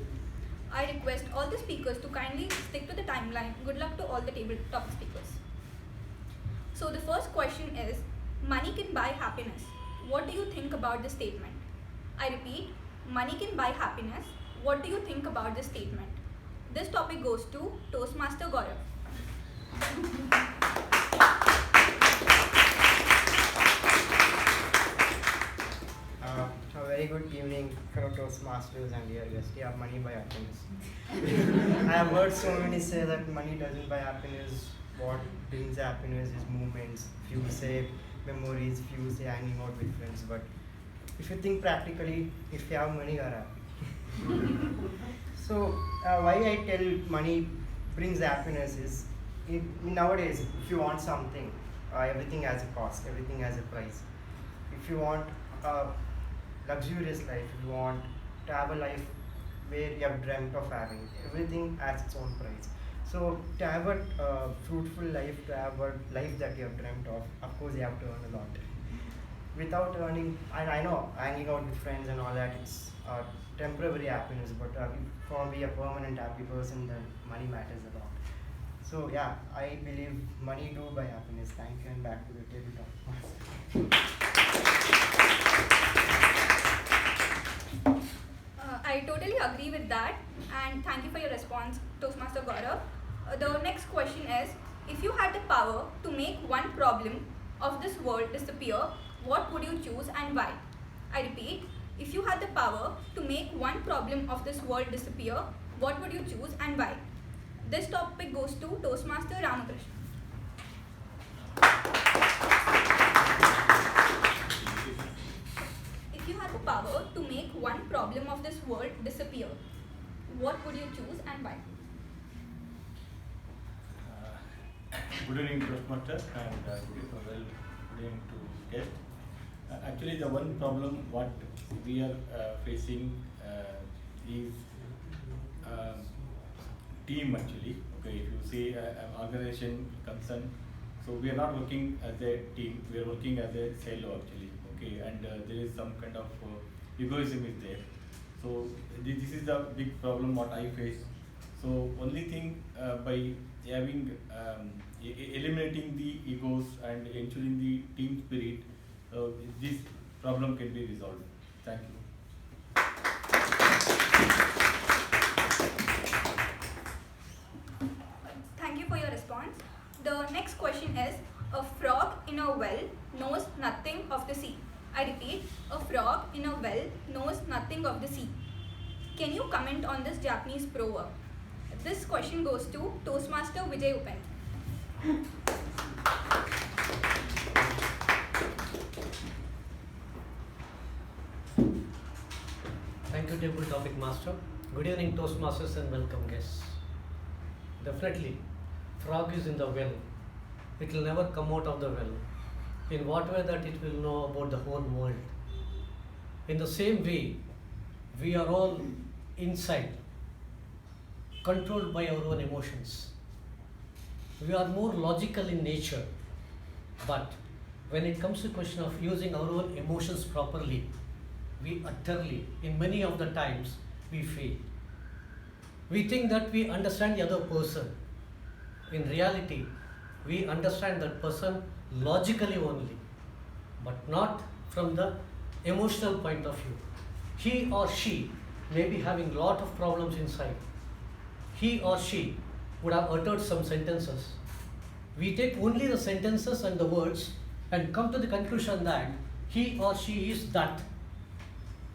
I request all the speakers to kindly stick to the timeline. Good luck to all the table topic speakers. So the first question is, money can buy happiness. What do you think about this statement? I repeat, money can buy happiness. What do you think about this statement? This topic goes to Toastmaster Gaurav. A very good evening, fellow Toastmasters and dear guests. Yeah, money buy happiness. I have heard so many say that money doesn't buy happiness. What brings happiness is moments. Few say memories, few say hanging out with friends. But if you think practically, if you have money, you are happy. So why I tell money brings happiness is, nowadays, if you want something, everything has a cost, everything has a price. If you want a luxurious life, if you want to have a life where you have dreamt of having, everything has its own price. So to have a fruitful life, to have a life that you have dreamt of course you have to earn a lot. Without earning, and I know hanging out with friends and all that, it's temporary happiness, but if you want to be a permanent happy person, then money matters a lot. So yeah, I believe money do buy happiness. Thank you, and back to the table talk. I totally agree with that, and thank you for your response, Toastmaster Gaurav. The next question is, if you had the power to make one problem of this world disappear, what would you choose and why? I repeat, if you had the power to make one problem of this world disappear, what would you choose and why? This topic goes to Toastmaster Ramakrishna. If you had the power to make one problem of this world disappear, what would you choose and why? Good evening, Toastmaster, and good evening to guests. Actually, the one problem what we are facing is team actually. Okay, if you see an organization concern, so we are not working as a team. We are working as a silo actually. Okay, and there is some kind of egoism is there. So this is the big problem what I face. So only thing by having eliminating the egos and ensuring the team spirit, this problem can be resolved. Thank you. Thank you for your response. The next question is, a frog in a well knows nothing of the sea. I repeat, a frog in a well knows nothing of the sea. Can you comment on this Japanese proverb? This question goes to Toastmaster Vijay Upend. Thank you, Table Topic Master. Good evening, Toastmasters, and welcome guests. Definitely, frog is in the well. It will never come out of the well. In what way that it will know about the whole world. In the same way, we are all inside, controlled by our own emotions. We are more logical in nature, but when it comes to the question of using our own emotions properly, we utterly, in many of the times, we fail. We think that we understand the other person. In reality, we understand that person logically only, but not from the emotional point of view. He or she may be having lot of problems inside. He or she would have uttered some sentences. We take only the sentences and the words and come to the conclusion that he or she is that.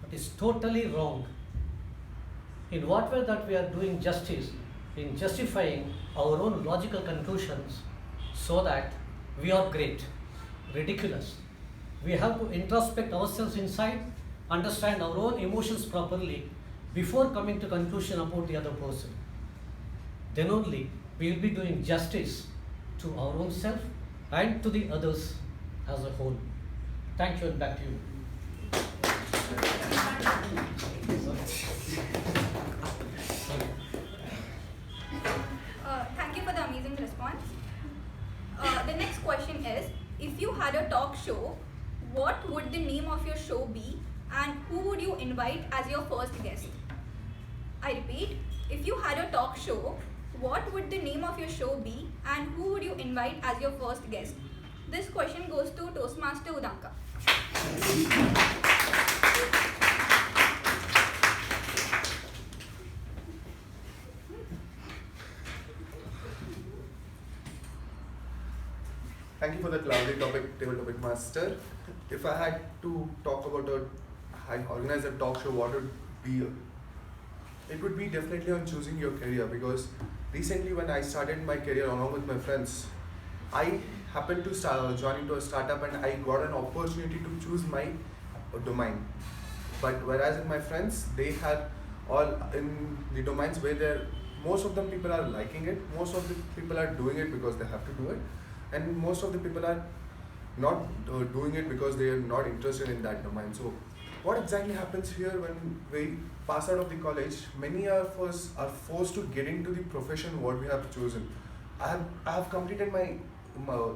But it's totally wrong. In what way that we are doing justice in justifying our own logical conclusions so that we are great, ridiculous. We have to introspect ourselves inside, understand our own emotions properly before coming to conclusion about the other person. Then only we will be doing justice to our own self and to the others as a whole. Thank you, and back to you. Thank you for the amazing response. The next question is, if you had a talk show, what would the name of your show be and who would you invite as your first guest? I repeat, if you had a talk show, what would the name of your show be and who would you invite as your first guest? This question goes to Toastmaster Udanka. Thank you for that lovely topic, Table Topic Master. If I had to talk about organize a talk show, what would be? It would be definitely on choosing your career, because recently when I started my career along with my friends, I happened to join into a startup and I got an opportunity to choose my domain. But whereas in my friends, they had all in the domains where most of them people are liking it, most of the people are doing it because they have to do it, and most of the people are not doing it because they are not interested in that domain. So what exactly happens here when we pass out of the college, many of us are forced to get into the profession what we have chosen. I have completed my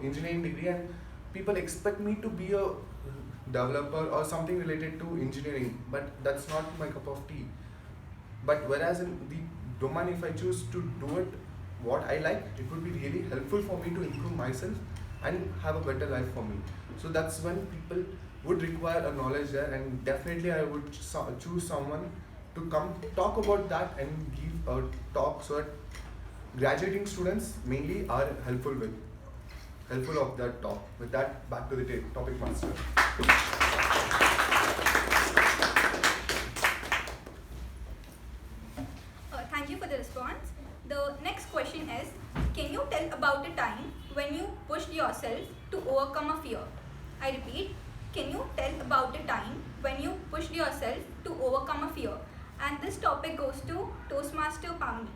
engineering degree and people expect me to be a developer or something related to engineering, but that's not my cup of tea. But whereas in the domain, if I choose to do it what I like, it would be really helpful for me to improve myself and have a better life for me. So that's when people would require a knowledge there, and definitely I would choose someone to come talk about that and give a talk so that graduating students mainly are helpful of that talk. With that, back to the topic master. Thank you for the response. The next question is, can you tell about a time when you pushed yourself to overcome a fear? I repeat, can you tell about a time when you pushed yourself to overcome a fear. And this topic goes to Toastmaster Pamni.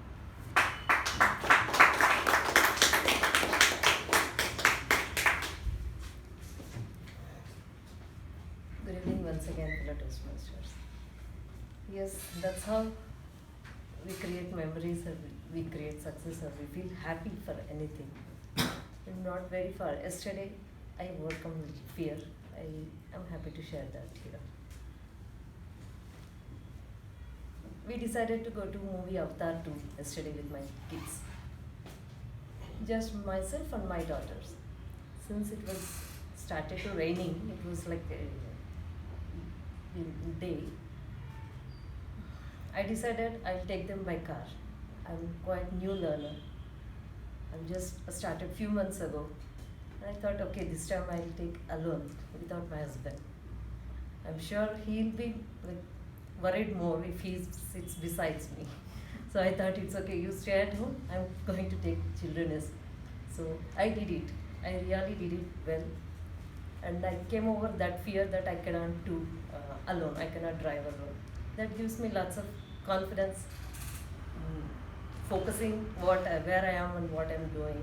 Good evening once again, fellow Toastmasters. Yes, that's how we create memories and we create success or we feel happy for anything. And not very far. Yesterday, I overcome fear. I am happy to share that here. We decided to go to movie Avatar 2 yesterday with my kids. Just myself and my daughters. Since it was started to raining, it was like a day. I decided I'll take them by car. I'm quite new learner. I'm just started few months ago. And I thought, okay, this time I'll take alone without my husband. I'm sure he'll be like worried more if he sits besides me. So I thought it's okay, you stay at home, I'm going to take children as. So I did it. I really did it well. And I came over that fear that I cannot do alone, I cannot drive alone. That gives me lots of confidence, focusing where I am and what I'm doing.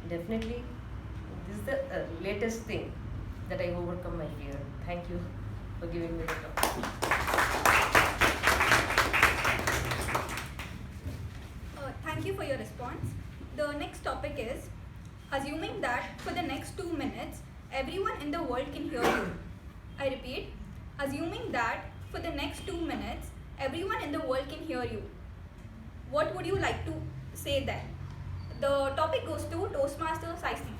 Definitely, this is the latest thing that I overcome my fear. Thank you for giving me the talk. Thank you for your response. The next topic is, assuming that for the next 2 minutes, everyone in the world can hear you. I repeat, assuming that for the next 2 minutes, everyone in the world can hear you. What would you like to say then? The topic goes to Toastmaster Saisi.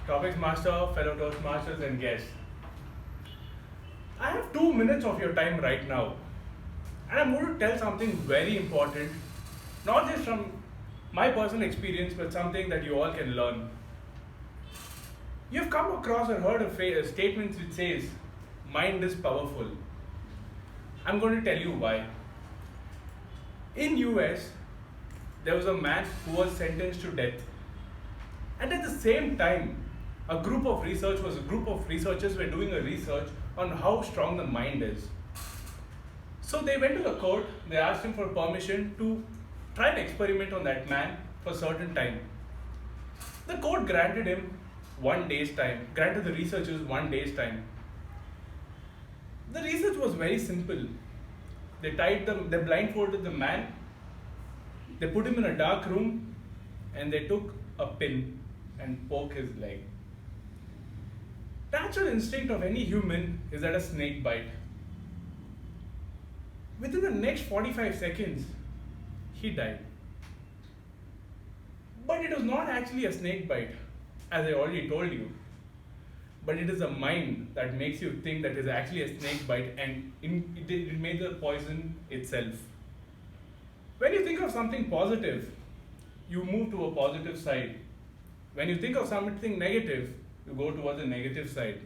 Topics Master, fellow Toastmasters and guests. I have 2 minutes of your time right now. And I'm going to tell something very important, not just from my personal experience, but something that you all can learn. You've come across or heard a statement which says, mind is powerful. I'm going to tell you why. In US, there was a man who was sentenced to death. And at the same time, a group of researchers were doing a research on how strong the mind is. So they went to the court, they asked him for permission to try an experiment on that man for a certain time. The court granted him 1 day's time, granted the researchers 1 day's time. The research was very simple. They blindfolded the man, they put him in a dark room, and they took a pin and poked his leg. Natural instinct of any human is that a snake bite. Within the next 45 seconds, he died. But it was not actually a snake bite, as I already told you. But it is a mind that makes you think that it is actually a snake bite, and it made the poison itself. When you think of something positive, you move to a positive side. When you think of something negative, you go towards the negative side.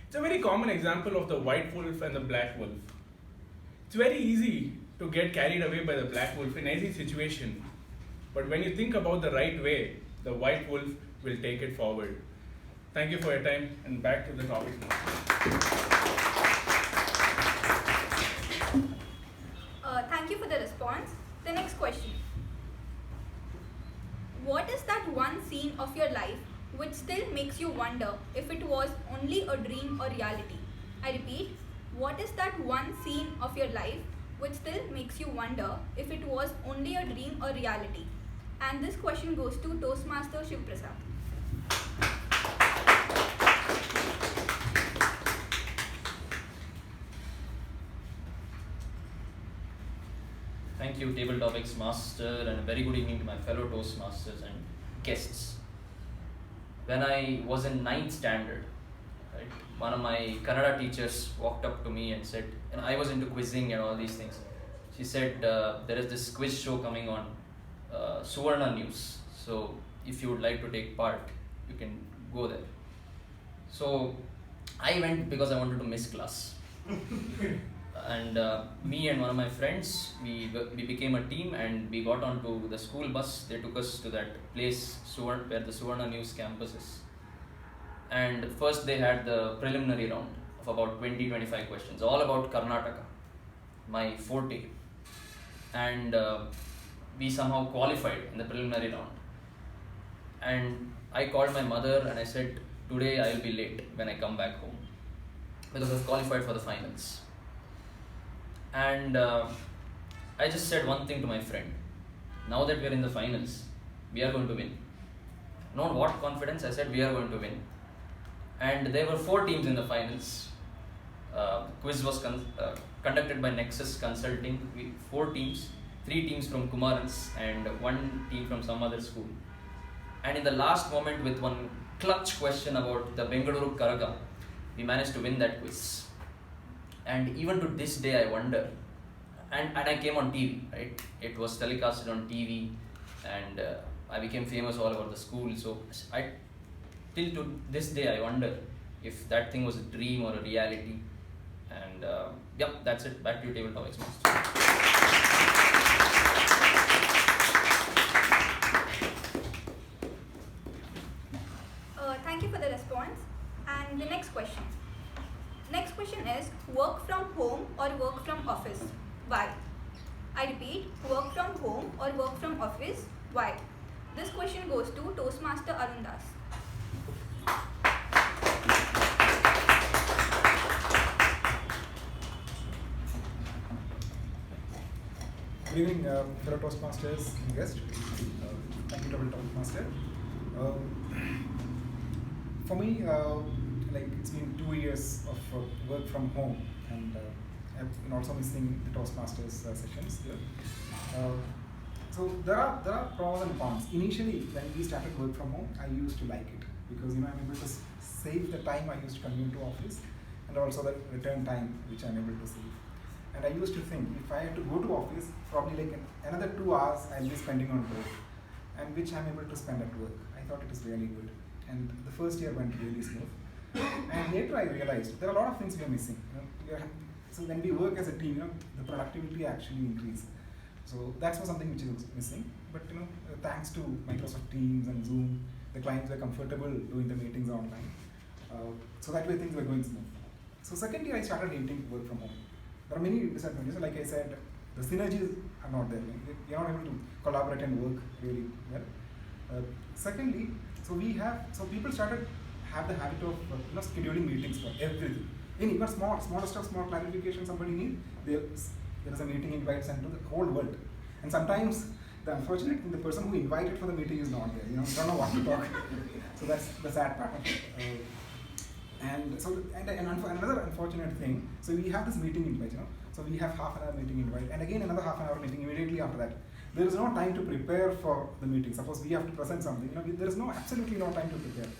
It's a very common example of the white wolf and the black wolf. It's very easy to get carried away by the black wolf in any situation. But when you think about the right way, the white wolf will take it forward. Thank you for your time, and back to the topic now. Thank you for the response. The next question. What is that one scene of your life which still makes you wonder if it was only a dream or reality? I repeat, what is that one scene of your life which still makes you wonder if it was only a dream or reality? And this question goes to Toastmaster Shiv Prasad. Thank you, Table Topics Master, and a very good evening to my fellow Toastmasters and guests. When I was in 9th standard, right, one of my Kannada teachers walked up to me and said, and I was into quizzing and all these things. She said, there is this quiz show coming on Suvarna News. So if you would like to take part, you can go there. So I went because I wanted to miss class. and me and one of my friends, we became a team, and we got onto the school bus. They took us to that place where the Suvarna News campus is. And first they had the preliminary round of about 20-25 questions, all about Karnataka, my forte. And we somehow qualified in the preliminary round. And I called my mother and I said, today I will be late when I come back home, because I was qualified for the finals. And I just said one thing to my friend: now that we are in the finals, we are going to win. Not what confidence, I said we are going to win. And there were 4 teams in the finals. Quiz was conducted by Nexus Consulting. 4 teams, 3 teams from Kumarans and 1 team from some other school. And in the last moment, with one clutch question about the Bengaluru Karaga, we managed to win that quiz. And even to this day I wonder, and I came on TV, right? It was telecasted on TV, and I became famous all over the school. So till to this day I wonder if that thing was a dream or a reality. And yeah, that's it. Back to you, Table Topics Master. Thank you for the response. And the next question. Next question is work from home or work from office? Why? I repeat, work from home or work from office? Why? This question goes to Toastmaster Arun Das. Good evening, fellow Toastmasters and guests. Thank you, Double Toastmaster. For me, like it's been 2 years of work from home, and I've been also missing the Toastmasters sessions here. So there are pros and cons. Initially, when we started work from home, I used to like it because I'm able to save the time I used to commute to office, and also the return time which I'm able to save. And I used to think, if I had to go to office, probably like another 2 hours I'll be spending on work, and which I'm able to spend at work. I thought it was really good. And the first year went really smooth. And later I realized there are a lot of things we are missing. So when we work as a team, the productivity actually increases. So that's something which is missing. But thanks to Microsoft Teams and Zoom, the clients were comfortable doing the meetings online. So that way things were going smooth. So second year I started hating work from home. There are many disadvantages. Like I said, the synergies are not there. We are not able to collaborate and work really well. Secondly, so people started have the habit of scheduling meetings for everything. Even small stuff, small clarification somebody needs, there is a meeting invite sent to the whole world. And sometimes the unfortunate thing, the person who invited for the meeting is not there. Don't know what to talk. So that's the sad part of it. Another unfortunate thing, so we have this meeting invite, so we have half an hour meeting invite, and again another half an hour meeting immediately after that. There is no time to prepare for the meeting. Suppose we have to present something, there is absolutely no time to prepare.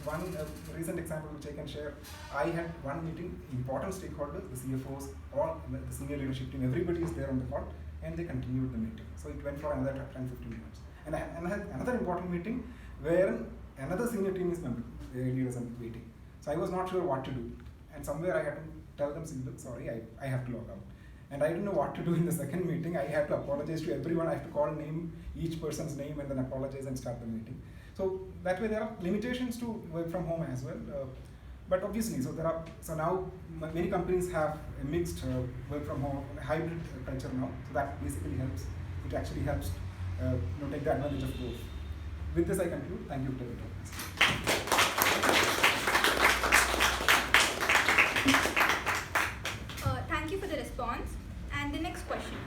One recent example which I can share, I had one meeting, important stakeholders, the CFOs, all the senior leadership team, everybody is there on the call, and they continued the meeting. So it went for another 10-15 minutes. And I had another important meeting where another senior team leaders are waiting. So I was not sure what to do. And somewhere I had to tell them, look, sorry, I have to log out. And I didn't know what to do in the second meeting. I had to apologize to everyone. I have to call each person's name and then apologize and start the meeting. So that way there are limitations to work from home as well. But obviously, so now many companies have a mixed work from home, hybrid culture now. So that basically helps. It actually helps take the advantage of both. With this I conclude. Thank you, David. Thank you for the response. And the next question.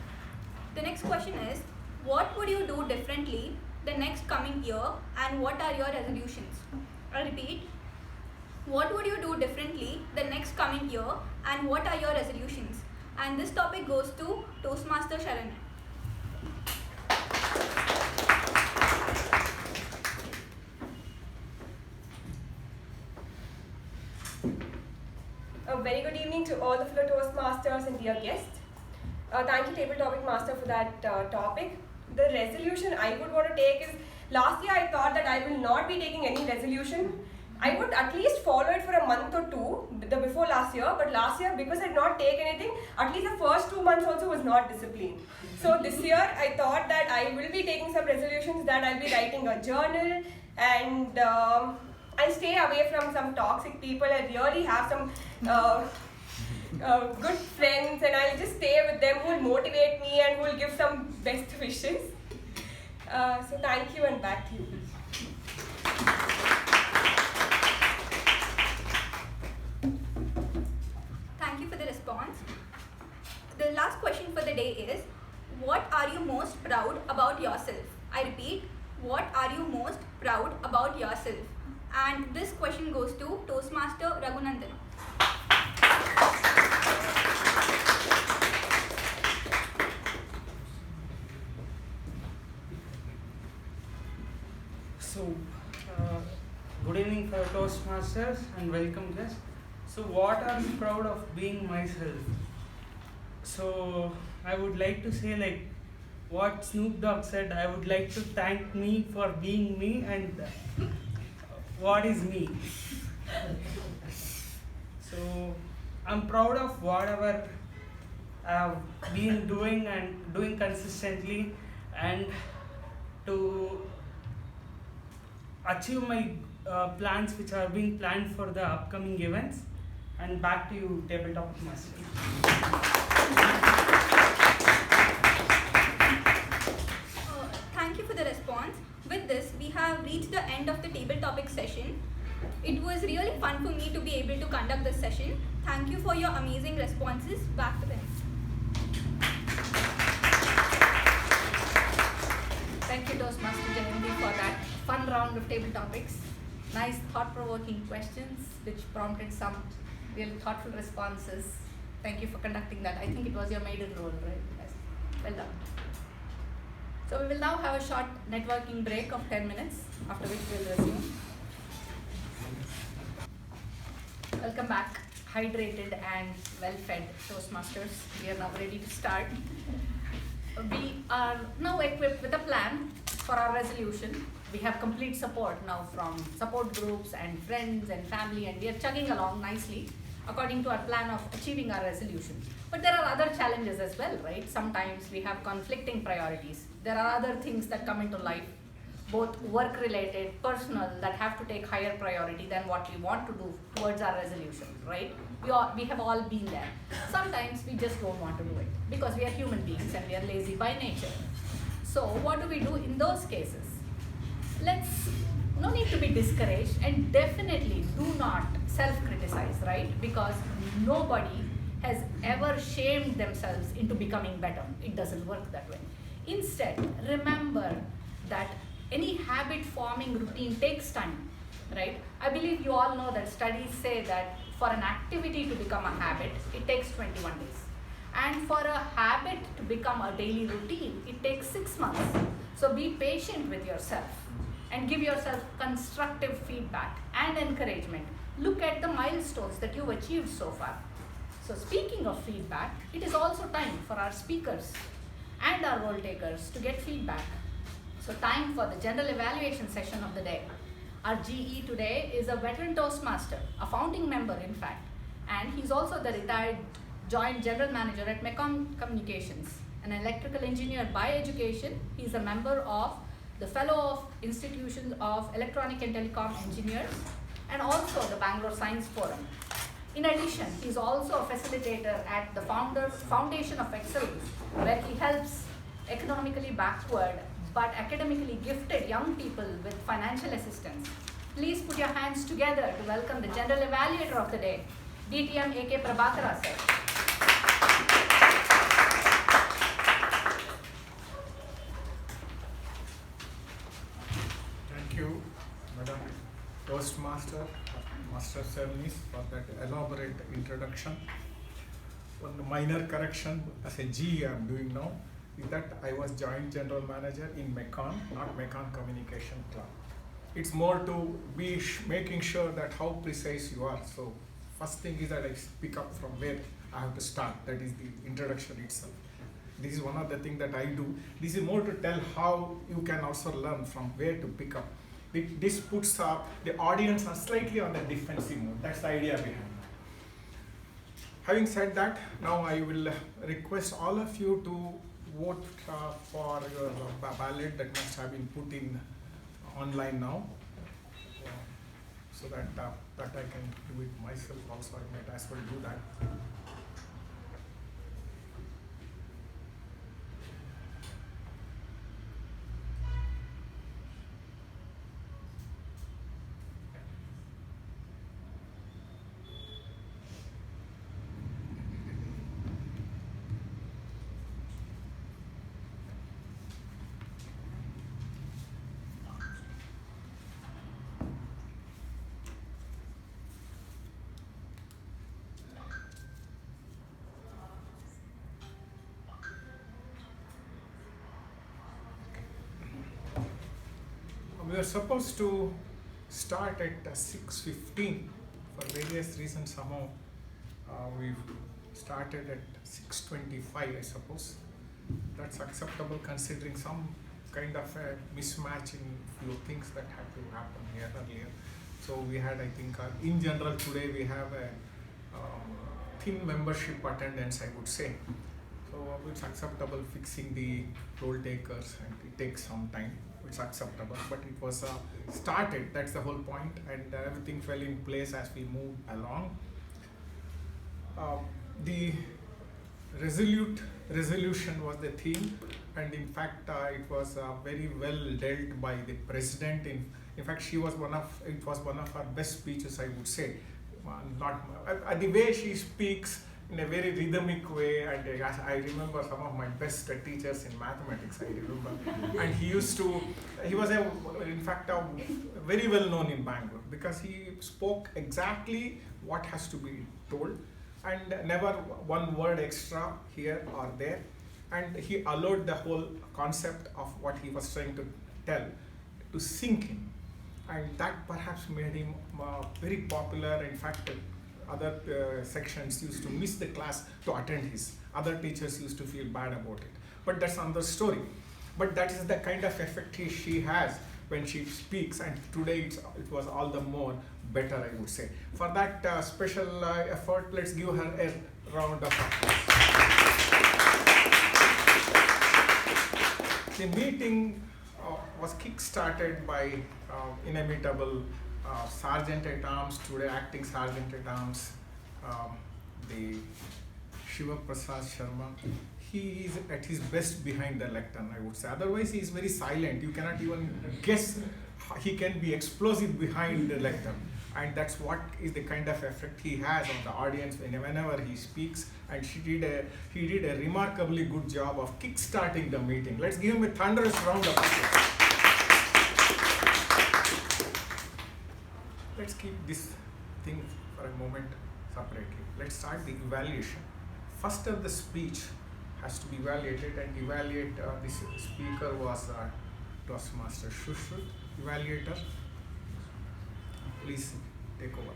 The next question is, what would you do differently the next coming year, and what are your resolutions? I repeat, what would you do differently the next coming year, and what are your resolutions? And this topic goes to Toastmaster Sharan. A very good evening to all the fellow Toastmasters and dear guests. Thank you, Table Topic Master, for that topic. The resolution I would want to take is, last year I thought that I will not be taking any resolution. I would at least follow it for a month or two before last year, but last year because I did not take anything, at least the first 2 months also was not disciplined. So this year I thought that I will be taking some resolutions, that I'll be writing a journal, and I'll stay away from some toxic people. I really have some good friends, and I'll just stay with them who will motivate me and who will give some best wishes. So thank you, and back to you. Thank you for the response. The last question for the day is, what are you most proud about yourself? I repeat, what are you most proud about yourself? And this question goes to Toastmaster Raghunandan. So, good evening for Toastmasters and welcome guests. So, what are you proud of being myself? So, I would like to say, like what Snoop Dogg said, I would like to thank me for being me, and what is me. So, I'm proud of whatever I have been doing and doing consistently, and to achieve my plans which are being planned for the upcoming events. And back to you, Tabletop Master. Thank you for the response. With this, we have reached the end of the table topic session. It was really fun for me to be able to conduct this session. Thank you for your amazing responses. Back to them. Thank you, Toastmaster Jayanti, for that fun round of table topics. Nice thought-provoking questions which prompted some really thoughtful responses. Thank you for conducting that. I think it was your maiden role, right? Yes. Well done. So we will now have a short networking break of 10 minutes, after which we will resume. Welcome back, hydrated and well-fed Toastmasters. We are now ready to start. We are now equipped with a plan for our resolution. We have complete support now from support groups and friends and family, and we are chugging along nicely according to our plan of achieving our resolution. But there are other challenges as well, right? Sometimes we have conflicting priorities. There are other things that come into life, both work-related, personal, that have to take higher priority than what we want to do towards our resolution, right? We have all been there. Sometimes we just don't want to do it because we are human beings and we are lazy by nature. So what do we do in those cases? No need to be discouraged, and definitely do not self-criticize, right? Because nobody has ever shamed themselves into becoming better. It doesn't work that way. Instead, remember that any habit-forming routine takes time, right? I believe you all know that studies say that for an activity to become a habit, it takes 21 days. And for a habit to become a daily routine, it takes 6 months. So be patient with yourself and give yourself constructive feedback and encouragement. Look at the milestones that you've achieved so far. So speaking of feedback, it is also time for our speakers and our role takers to get feedback. So time for the general evaluation session of the day. Our GE today is a veteran Toastmaster, a founding member in fact, and he's also the retired Joint General Manager at Mecon Communications, an electrical engineer by education. He's a member of the Fellow of Institutions of Electronic and Telecom Engineers, and also the Bangalore Science Forum. In addition, he's also a facilitator at the Foundation of Excellence, where he helps economically backward but academically gifted young people with financial assistance. Please put your hands together to welcome the General Evaluator of the Day, DTM A.K. Prabhakara sir. Thank you, Madam Toastmaster, Master Cernis, for that elaborate introduction. One minor correction as a G I am doing now is that I was Joint General Manager in Mecon, not Mecon Communication Club. It's more to be making sure that how precise you are. So first thing is that I pick up from where I have to start. That is the introduction itself. This is one of the things that I do. This is more to tell how you can also learn from where to pick up. This puts up the audience slightly on the defensive mode. That's the idea behind it. Having said that, now I will request all of you to vote for your ballot that must have been put in online now, so that that I can do it myself also. I might as well do that. We were supposed to start at 6:15. For various reasons, somehow we've started at 6:25, I suppose. That's acceptable considering some kind of a mismatch in few things that had to happen here earlier. So we had, I think, in general today we have a thin membership attendance, I would say. So it's acceptable fixing the roll takers, and it takes some time. It's acceptable, but it was started, that's the whole point, and everything fell in place as we moved along. The Resolute resolution was the theme, and in fact it was very well dealt by the president. In fact, it was one of her best speeches, I would say. The way she speaks in a very rhythmic way, and I remember some of my best teachers in mathematics, I remember. And he was in fact very well known in Bangalore, because he spoke exactly what has to be told, and never one word extra here or there. And he allowed the whole concept of what he was trying to tell to sink in. And that perhaps made him very popular. In fact, other sections used to miss the class to attend his. Other teachers used to feel bad about it. But that's another story. But that is the kind of effect she has when she speaks, and today it was all the more better, I would say. For that special effort, let's give her a round of applause. The meeting was kick-started by inimitable Sergeant at Arms, today acting Sergeant at Arms, the Shiva Prasad Sharma. He is at his best behind the lectern, I would say. Otherwise, he is very silent. You cannot even guess he can be explosive behind the lectern. And that's what is the kind of effect he has on the audience whenever he speaks. And he did a remarkably good job of kick-starting the meeting. Let's give him a thunderous round of applause. Let's keep this thing for a moment separately. Let's start the evaluation. First of the speech has to be evaluated, and evaluate this speaker was Toastmaster Shushruth, evaluator. Please take over.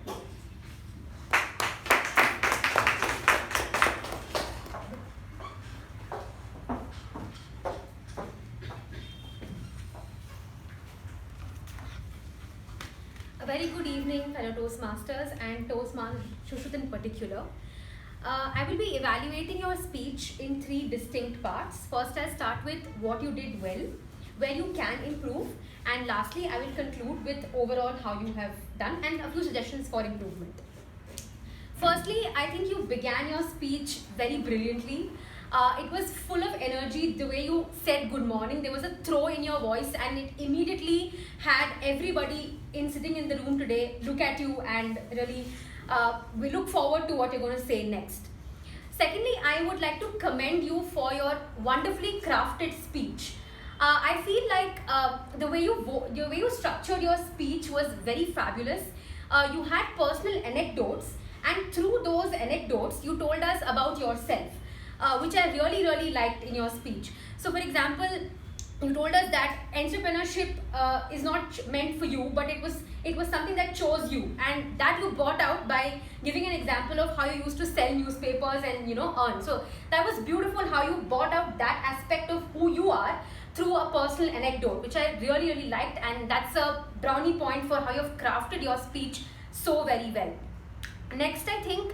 A very good evening, fellow Toastmasters and Toastmaster Shushruth in particular. I will be evaluating your speech in 3 distinct parts. First, I'll start with what you did well, where you can improve, and lastly, I will conclude with overall how you have done and a few suggestions for improvement. Firstly, I think you began your speech very brilliantly. It was full of energy, the way you said good morning. There was a throw in your voice, and it immediately had everybody sitting in the room today look at you, and really we look forward to what you're going to say next. Secondly, I would like to commend you for your wonderfully crafted speech. I feel like the way you structured your speech was very fabulous. You had personal anecdotes, and through those anecdotes, you told us about yourself, which I really liked in your speech. So, for example, you told us that entrepreneurship is not meant for you, but it was something that chose you, and that you brought out by giving an example of how you used to sell newspapers and earn. So that was beautiful how you brought out that aspect of who you are through a personal anecdote, which I really liked, and that's a brownie point for how you've crafted your speech so very well. Next, I think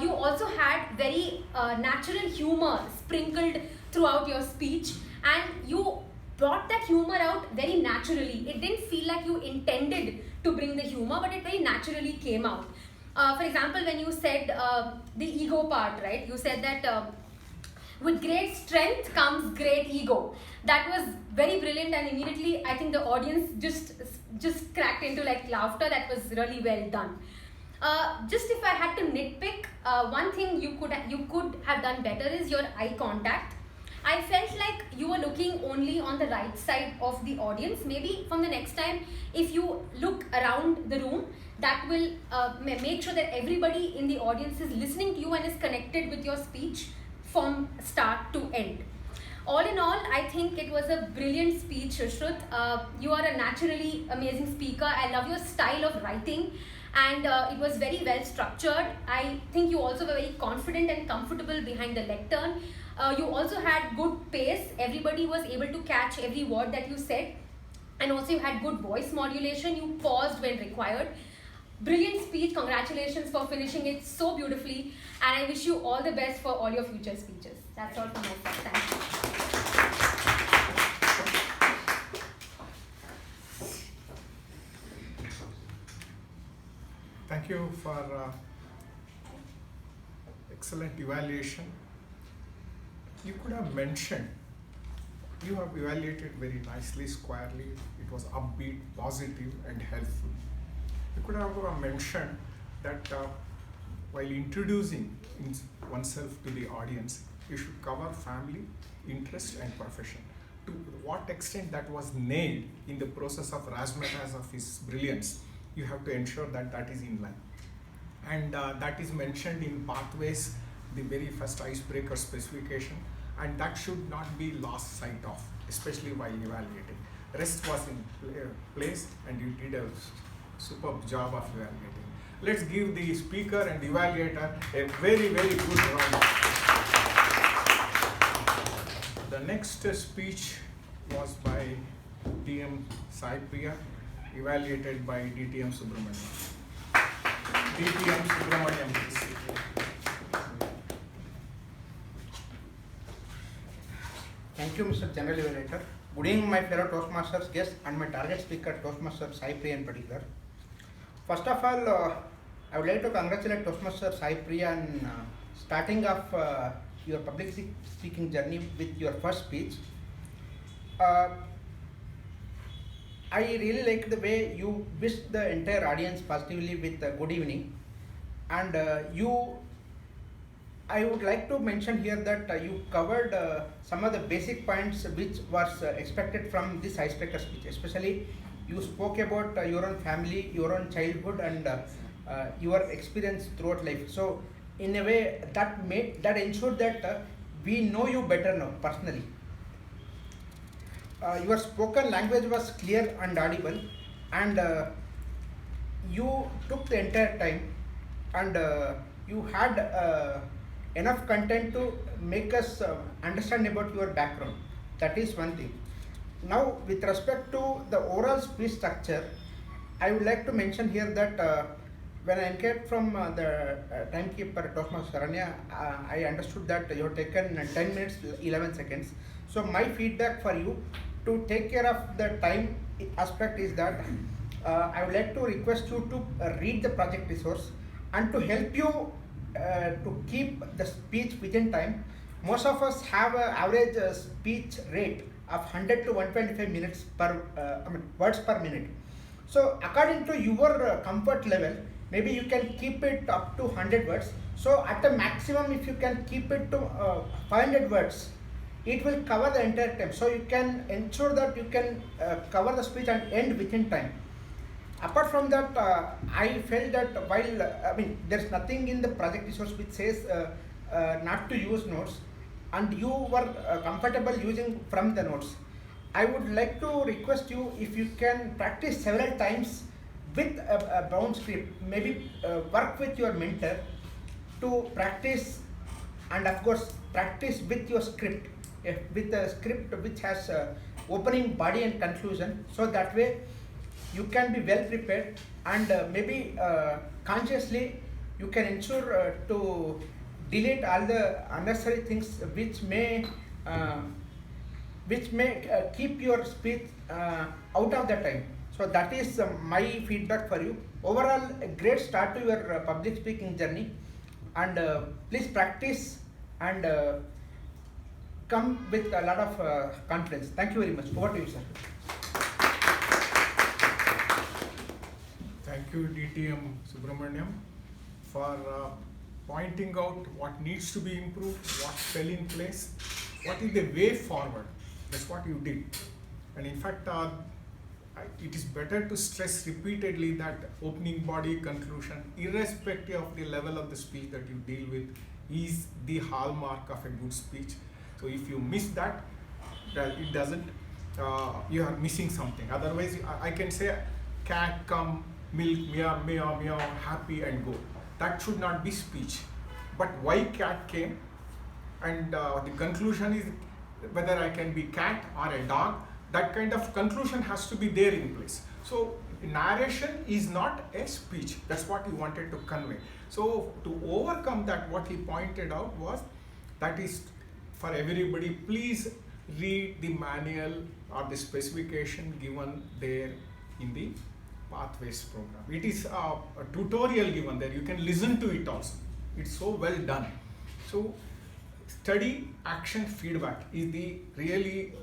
You also had very natural humor sprinkled throughout your speech, and you brought that humor out very naturally. It didn't feel like you intended to bring the humor, but it very naturally came out. For example, when you said the ego part, right? You said that with great strength comes great ego. That was very brilliant, and immediately I think the audience just cracked into like laughter. That was really well done. Just if I had to nitpick, one thing you could have done better is your eye contact. I felt like you were looking only on the right side of the audience. Maybe from the next time, if you look around the room, that will make sure that everybody in the audience is listening to you and is connected with your speech from start to end. All in all, I think it was a brilliant speech, Shrut. You are a naturally amazing speaker. I love your style of writing, and it was very well structured. I think you also were very confident and comfortable behind the lectern. You also had good pace. Everybody was able to catch every word that you said, and also you had good voice modulation. You paused when required. Brilliant speech. Congratulations for finishing it so beautifully, and I wish you all the best for all your future speeches. That's all from my side. Thank you. Thank you for excellent evaluation. You could have mentioned, you have evaluated very nicely, squarely. It was upbeat, positive, and helpful. You could have mentioned that while introducing oneself to the audience, you should cover family, interest, and profession. To what extent that was nailed in the process of razzmatazz of his brilliance, you have to ensure that that is in line. And that is mentioned in pathways, the very first icebreaker specification, and that should not be lost sight of, especially while evaluating. Rest was in place, and you did a superb job of evaluating. Let's give the speaker and the evaluator a very, very good round. The next speech was by DM Sai Priya, evaluated by DTM Subramaniam. DTM Subramaniam, please. Thank you, Mr. General Evaluator. Good evening, my fellow Toastmasters guests and my target speaker, Toastmaster Sai Priya in particular. First of all, I would like to congratulate Toastmaster Sai Priya on starting off your public speaking journey with your first speech. I really like the way you wished the entire audience positively with good evening, and I would like to mention here that you covered some of the basic points which was expected from this icebreaker speech. Especially, you spoke about your own family, your own childhood, and your experience throughout life. So, in a way, that ensured that we know you better now personally. Your spoken language was clear and audible, and you took the entire time, and you had enough content to make us understand about your background. That is one thing. Now, with respect to the oral speech structure, I would like to mention here that when I inquired from the timekeeper Toastmaster Saranya, I understood that you have taken 10 minutes 11 seconds. So my feedback for you to take care of the time aspect is that I would like to request you to read the project resource, and to help you to keep the speech within time. Most of us have an average speech rate of 100 to 125 minutes per words per minute. So according to your comfort level, maybe you can keep it up to 100 words. So at the maximum, if you can keep it to 500 words, it will cover the entire time. So you can ensure that you can cover the speech and end within time. Apart from that, I felt that while there's nothing in the project resource which says not to use notes, and you were comfortable using from the notes, I would like to request you, if you can practice several times with a bound script, maybe work with your mentor to practice, and of course practice with your script, with a script which has opening, body and conclusion, so that way you can be well prepared, and maybe consciously you can ensure to delete all the unnecessary things uh, which may keep your speech out of the time. So that is my feedback for you. Overall, a great start to your public speaking journey, and please practice and come with a lot of confidence. Thank you very much. Over to you, sir. Thank you, DTM Subramaniam, for pointing out what needs to be improved, what fell in place, what is the way forward. That's what you did. And in fact, it is better to stress repeatedly that opening body, conclusion, irrespective of the level of the speech that you deal with, is the hallmark of a good speech. So if you miss that, it doesn't, you are missing something. Otherwise, I can say, cat come, milk, meow, meow, meow, happy and go. That should not be speech. But why cat came, and the conclusion is whether I can be cat or a dog, that kind of conclusion has to be there in place. So narration is not a speech. That's what he wanted to convey. So to overcome that, what he pointed out was, that is for everybody, please read the manual or the specification given there in the Pathways program. It is a tutorial given there. You can listen to it also. It's so well done. So study, action, feedback is the really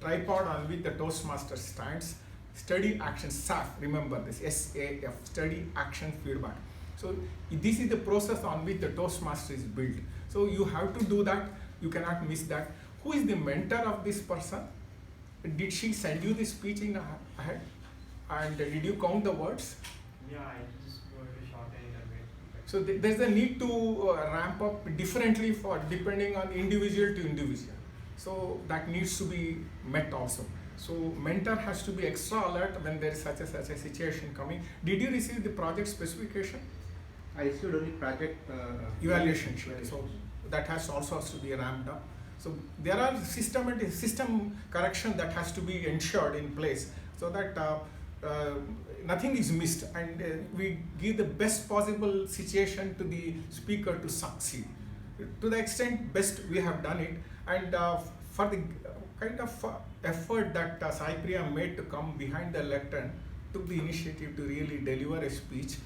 tripod on which the Toastmaster stands. Study, action, SAF, remember this, SAF, study, action, feedback. So this is the process on which the Toastmaster is built. So you have to do that, you cannot miss that. Who is the mentor of this person? Did she send you the speech in ahead? And did you count the words? Yeah, I just wrote a shorthand a bit. So there's a need to ramp up differently for depending on individual to individual. So that needs to be met also. So mentor has to be extra alert when there is such a situation coming. Did you receive the project specification? I received only project evaluation sheet. So that also has to be ramped up. So there are system correction that has to be ensured in place, so that nothing is missed, and we give the best possible situation to the speaker to succeed. To the extent best we have done it, and for the kind of effort that Saipriya made to come behind the lectern, took the initiative to really deliver a speech,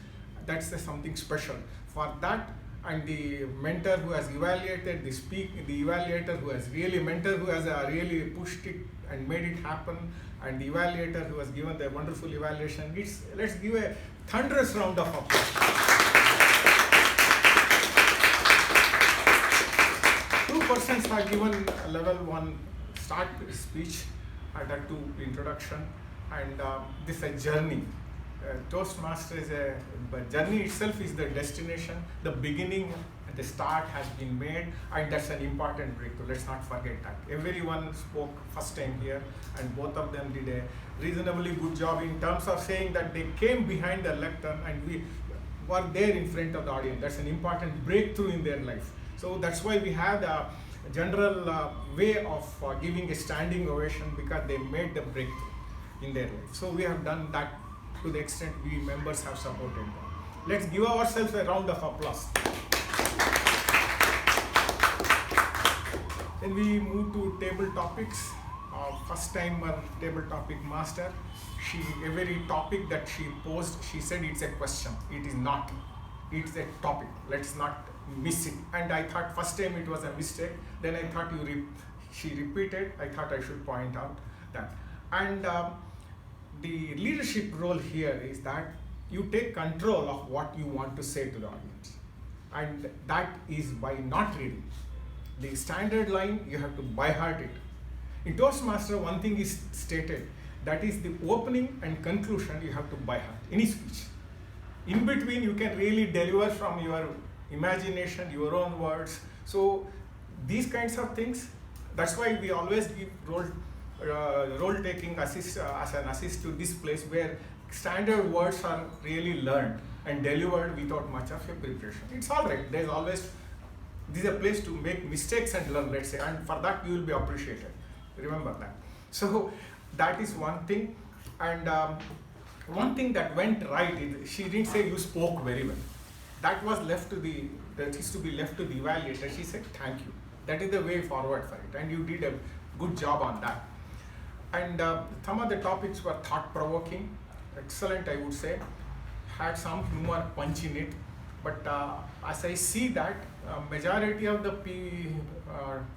that's something special. For that, and the mentor who has evaluated the evaluator who has really pushed it and made it happen, and the evaluator who has given the wonderful evaluation. Let's give a thunderous round of applause. Two persons have given level 1 start speech, that to introduction, and this is a journey. Toastmaster is but journey itself is the destination. The beginning, the start has been made, and that's an important breakthrough. Let's not forget that. Everyone spoke first time here, and both of them did a reasonably good job in terms of saying that they came behind the lectern and we were there in front of the audience. That's an important breakthrough in their life. So that's why we have the general way of giving a standing ovation, because they made the breakthrough in their life. So we have done that to the extent we members have supported them. Let's give ourselves a round of applause. Then we move to table topics. First timer table topic master. Every topic that she posed, she said it's a question. It is not. It's a topic. Let's not miss it. And I thought first time it was a mistake. Then I thought she repeated. I thought I should point out that. And the leadership role here is that you take control of what you want to say to the audience, and that is by not reading. The standard line, you have to by heart it. In Toastmaster, one thing is stated, that is the opening and conclusion you have to by heart, any speech. In between, you can really deliver from your imagination, your own words. So these kinds of things, that's why we always give role-taking assist as an assist to this place, where standard words are really learned and delivered without much of a preparation. It's all right. There's always, this is a place to make mistakes and learn, let's say, and for that you will be appreciated. Remember that. So that is one thing. And one thing that went right is, she didn't say you spoke very well. that is to be left to the evaluator. She said, thank you. That is the way forward for it, and you did a good job on that. And some of the topics were thought-provoking, excellent, I would say, had some humor punch in it. But as I see that, majority of the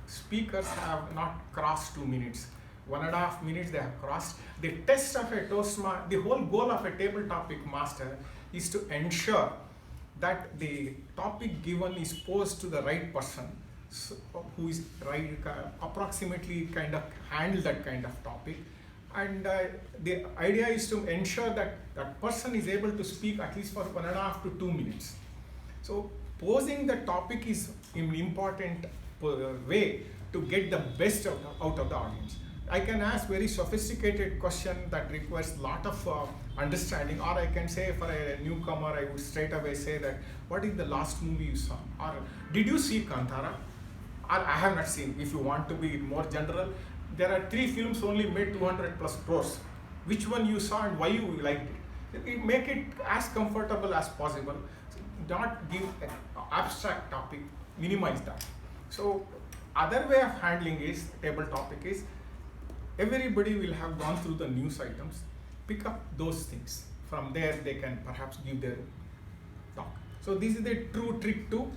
speakers have not crossed 2 minutes. 1.5 minutes they have crossed. The test of a Toastmaster, the whole goal of a table topic master is to ensure that the topic given is posed to the right person, so, who is right, approximately kind of handle that kind of topic. And the idea is to ensure that that person is able to speak at least for 1.5 to 2 minutes. So posing the topic is an important way to get the best out of the audience. I can ask very sophisticated question that requires lot of understanding, or I can say for a newcomer, I would straight away say that, what is the last movie you saw? Or did you see Kantara? Or I have not seen. If you want to be more general, there are 3 films only made 200 plus crores. Which one you saw and why you liked it? Make it as comfortable as possible. Not give an abstract topic, minimize that. So other way of handling is table topic is, everybody will have gone through the news items, pick up those things. From there they can perhaps give their talk. So this is the true trick to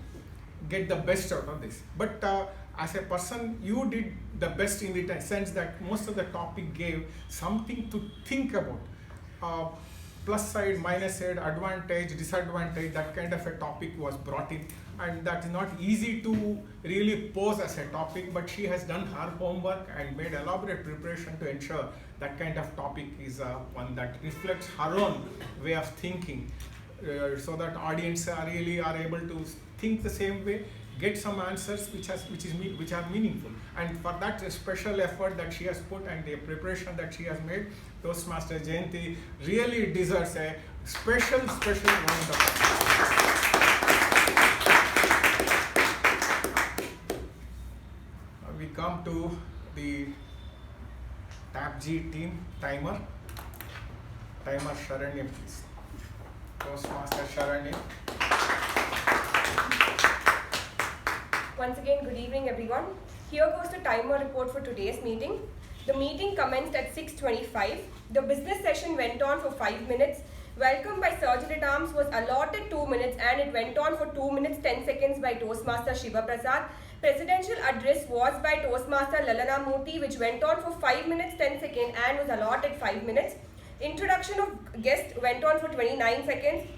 get the best out of this. But as a person, you did the best in the sense that most of the topic gave something to think about. Plus side, minus side, advantage, disadvantage, that kind of a topic was brought in, and that is not easy to really pose as a topic, but she has done her homework and made elaborate preparation to ensure that kind of topic is one that reflects her own way of thinking, so that audience really are able to think the same way, get some answers which are meaningful. And for that special effort that she has put and the preparation that she has made, Toastmaster Jayanti really deserves a special round of applause. We come to the Tab G team timer. Timer Sharanya, please. Toastmaster Sharanya. Once again, good evening everyone. Here goes the timer report for today's meeting. The meeting commenced at 6:25. The business session went on for 5 minutes. Welcome by Surgeon at Arms was allotted 2 minutes and it went on for 2 minutes 10 seconds by Toastmaster Shiva Prasad. Presidential address was by Toastmaster Lalana Murthy, which went on for 5 minutes 10 seconds and was allotted 5 minutes. Introduction of guest went on for 29 seconds.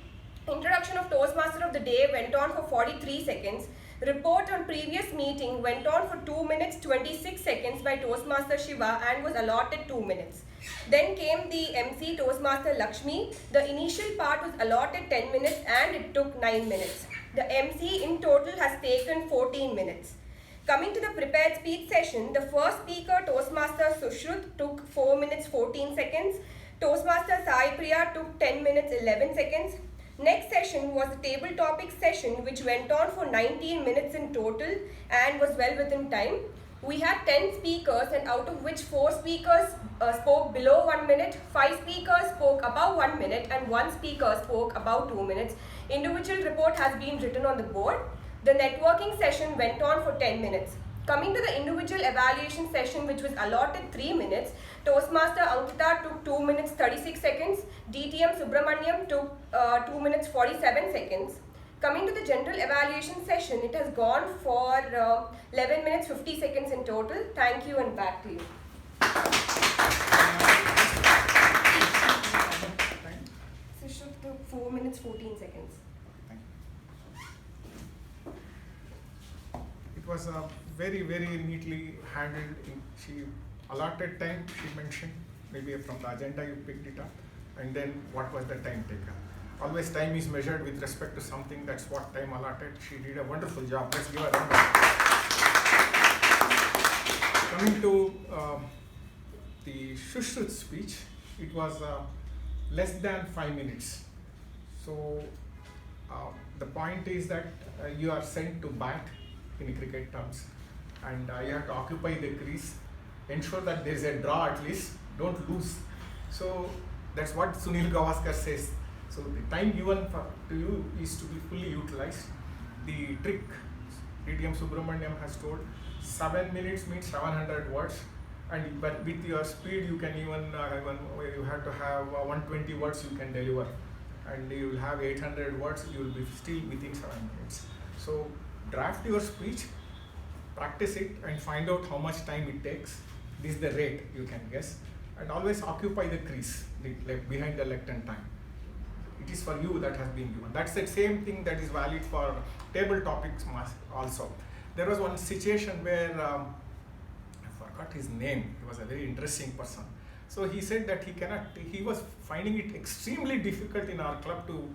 Introduction of Toastmaster of the day went on for 43 seconds. Report on previous meeting went on for 2 minutes 26 seconds by Toastmaster Shiva and was allotted 2 minutes. Then came the MC Toastmaster Lakshmi. The initial part was allotted 10 minutes and it took 9 minutes. The MC in total has taken 14 minutes. Coming to the prepared speech session, the first speaker, Toastmaster Sushrut, took 4 minutes 14 seconds. Toastmaster Sai Priya took 10 minutes 11 seconds. Next session was the table topic session, which went on for 19 minutes in total and was well within time. We had 10 speakers, and out of which 4 speakers spoke below 1 minute, 5 speakers spoke above 1 minute, and 1 speaker spoke about 2 minutes. Individual report has been written on the board. The networking session went on for 10 minutes. Coming to the individual evaluation session, which was allotted 3 minutes, Toastmaster Ankita took 2 minutes 36 seconds, DTM Subramaniam took 2 minutes 47 seconds. Coming to the general evaluation session, it has gone for 11 minutes 50 seconds in total. Thank you and back to you. Sushrut took 4 minutes 14 seconds. It was very neatly handled. She allotted time, she mentioned, maybe from the agenda you picked it up, and then what was the time taken. Always time is measured with respect to something, that's what time allotted. She did a wonderful job. Let's give her a round of applause. Coming to the Sushrut speech, it was less than 5 minutes. So the point is that you are sent to bat in cricket terms, and you have to occupy the crease, ensure that there is a draw at least, don't lose. So that's what Sunil Gavaskar says, So the time given to you is to be fully utilized. The trick DTM Subramaniam has told, 7 minutes means 700 words, and but with your speed you can even you have to have 120 words you can deliver, and you will have 800 words, you will be still within 7 minutes. So draft your speech, practice it, and find out how much time it takes. This is the rate you can guess, and always occupy the crease behind the lectern time. It is for you that has been given. That's the same thing that is valid for table topics also. There was one situation where I forgot his name. He was a very interesting person. So he said that he was finding it extremely difficult in our club to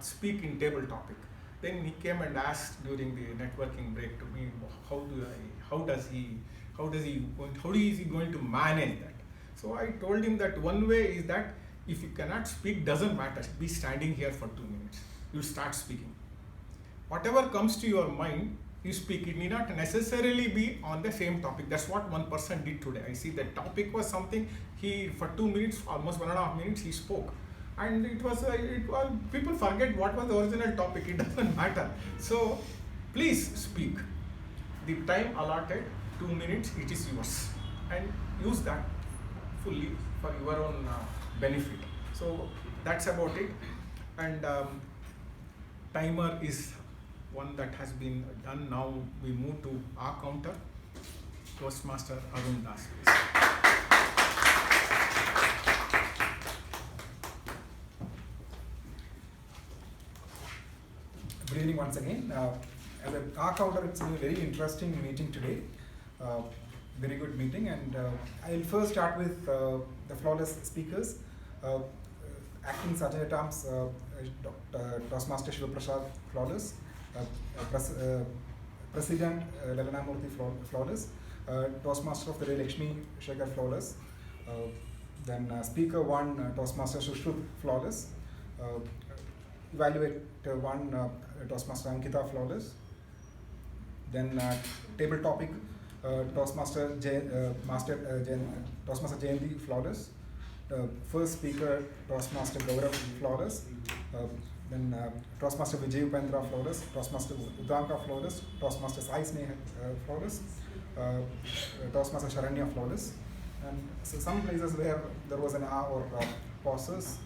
speak in table topic. Then he came and asked during the networking break to me, how is he going to manage that? So I told him that one way is that if you cannot speak, doesn't matter, be standing here for 2 minutes. You'll start speaking. Whatever comes to your mind, you speak. It need not necessarily be on the same topic. That's what one person did today. I see the topic was something, for 2 minutes, almost 1.5 minutes, he spoke. And it was people forget what was the original topic. It doesn't matter. So please speak. The time allotted, 2 minutes, it is yours. And use that fully for your own benefit. So that's about it. And timer is one that has been done. Now we move to our counter. Toastmaster Arun Das, please. Good evening once again. As our counter, it's been a very interesting meeting today. Very good meeting, and I'll first start with the flawless speakers. Acting Sergeant at Arms, Toastmaster Shiva Prasad, flawless. President Lalana Murthy, flawless. Toastmaster of the day, Lakshmi Shekhar, flawless. Then Speaker 1, Toastmaster Shushruth, flawless. Evaluate 1, Toastmaster Ankita, flawless. Then table topic, Toastmaster Toastmaster Jayanti, flawless. First speaker, Toastmaster Gaurav, flawless. Then Toastmaster Vijay Upendra, flawless. Toastmaster Udanka, flawless. Toastmaster Sai Sneha, flawless. Toastmaster Sharanya, flawless. And so some places where there was an R or pauses.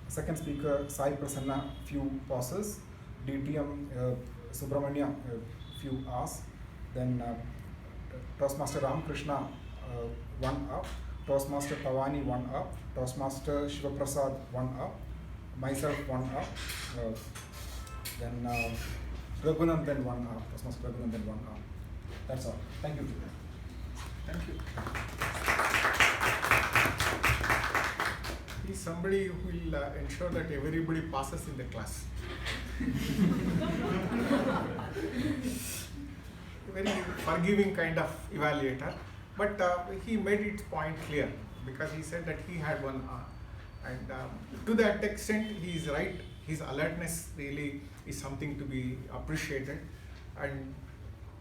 Second speaker, Sai Prasanna, few pauses. DTM Subramania, few R's. Then Toastmaster Ram Krishna, 1 up. Toastmaster Pavani, 1 up. Toastmaster Shiva Prasad, 1 up. Myself, 1 up. Then Raghunandan, 1 up. Toastmaster Raghunandan, 1 up. That's all. Thank you. Thank you. He's somebody who will ensure that everybody passes in the class. Very forgiving kind of evaluator, but he made its point clear because he said that he had 1 R. And to that extent, he is right. His alertness really is something to be appreciated. And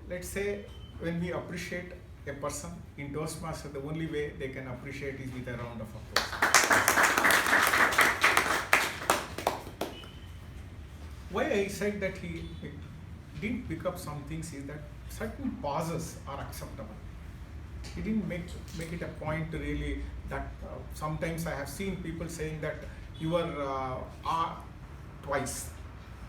let's say when we appreciate a person in Toastmaster, the only way they can appreciate is with a round of applause. Why I said that he didn't pick up some things is that certain pauses are acceptable. He didn't make it a point to really that sometimes I have seen people saying that you are twice,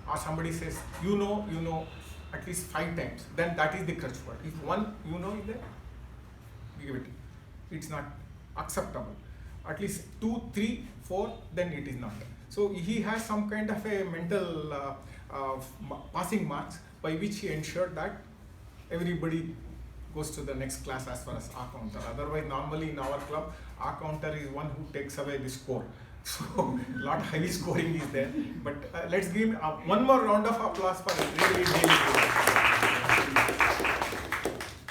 or somebody says you know at least 5 times, then that is the crutch word. If one you know is there, give it. It's not acceptable. At least 2, 3, 4, then it is not. So he has some kind of a mental passing marks by which he ensured that everybody goes to the next class as far as our counter. Otherwise, normally in our club, our counter is one who takes away the score. So, a lot of heavy scoring is there. But let's give him one more round of applause for really good.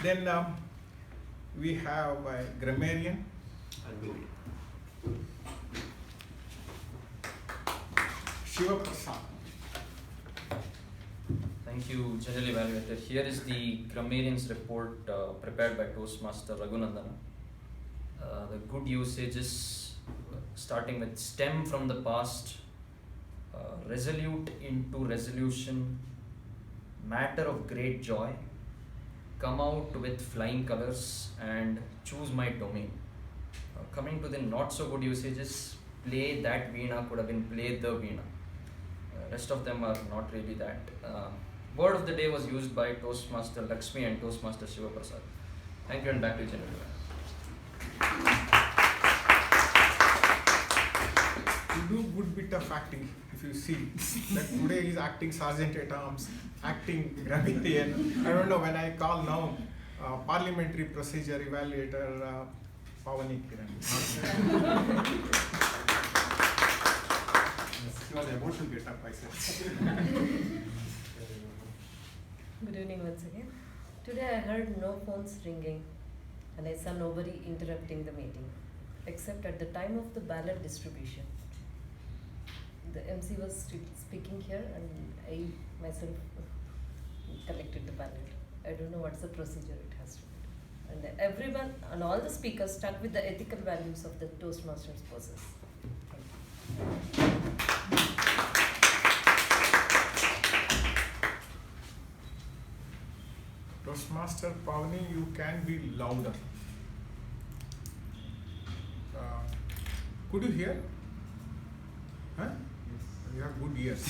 Then we have a grammarian. Shiva Prasad. Thank you, General Evaluator. Here is the grammarian's report prepared by Toastmaster Raghunandana. The good usages, starting with stem from the past, resolute into resolution, matter of great joy, come out with flying colors and choose my domain. Coming to the not so good usages, play that veena could have been play the veena. Rest of them are not really that. Word of the day was used by Toastmaster Lakshmi and Toastmaster Shiva Prasad. Thank you, and back to you, General. You do good bit of acting if you see that today is acting sergeant at arms, acting grammarian. I don't know when I call now parliamentary procedure evaluator Pavani Kiran. He was about to get up, I said. Good evening once again. Today I heard no phones ringing and I saw nobody interrupting the meeting except at the time of the ballot distribution. The MC was speaking here and I myself collected the ballot. I don't know what's the procedure it has to be. And everyone and all the speakers stuck with the ethical values of the Toastmasters possess. Toastmaster Pavani, you can be louder. Could you hear? Huh? Yes. You have good ears.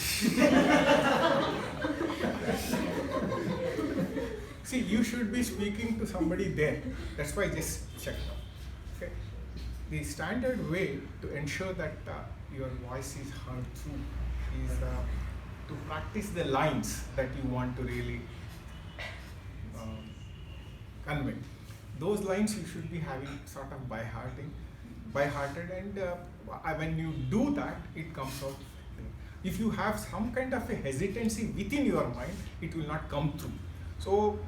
See, you should be speaking to somebody there. That's why I just checked out. Okay. The standard way to ensure that your voice is heard through is to practice the lines that you want to really convey. Those lines you should be having sort of by hearted, and when you do that, it comes out. If you have some kind of a hesitancy within your mind, it will not come through. So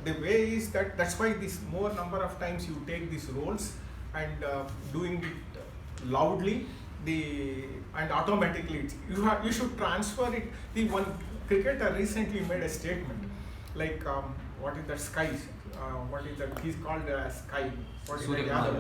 the way is that's why this more number of times you take these roles and doing it loudly, and automatically you should transfer it. The one cricketer recently made a statement like what is that sky? What is that? He's called Sky. What is that?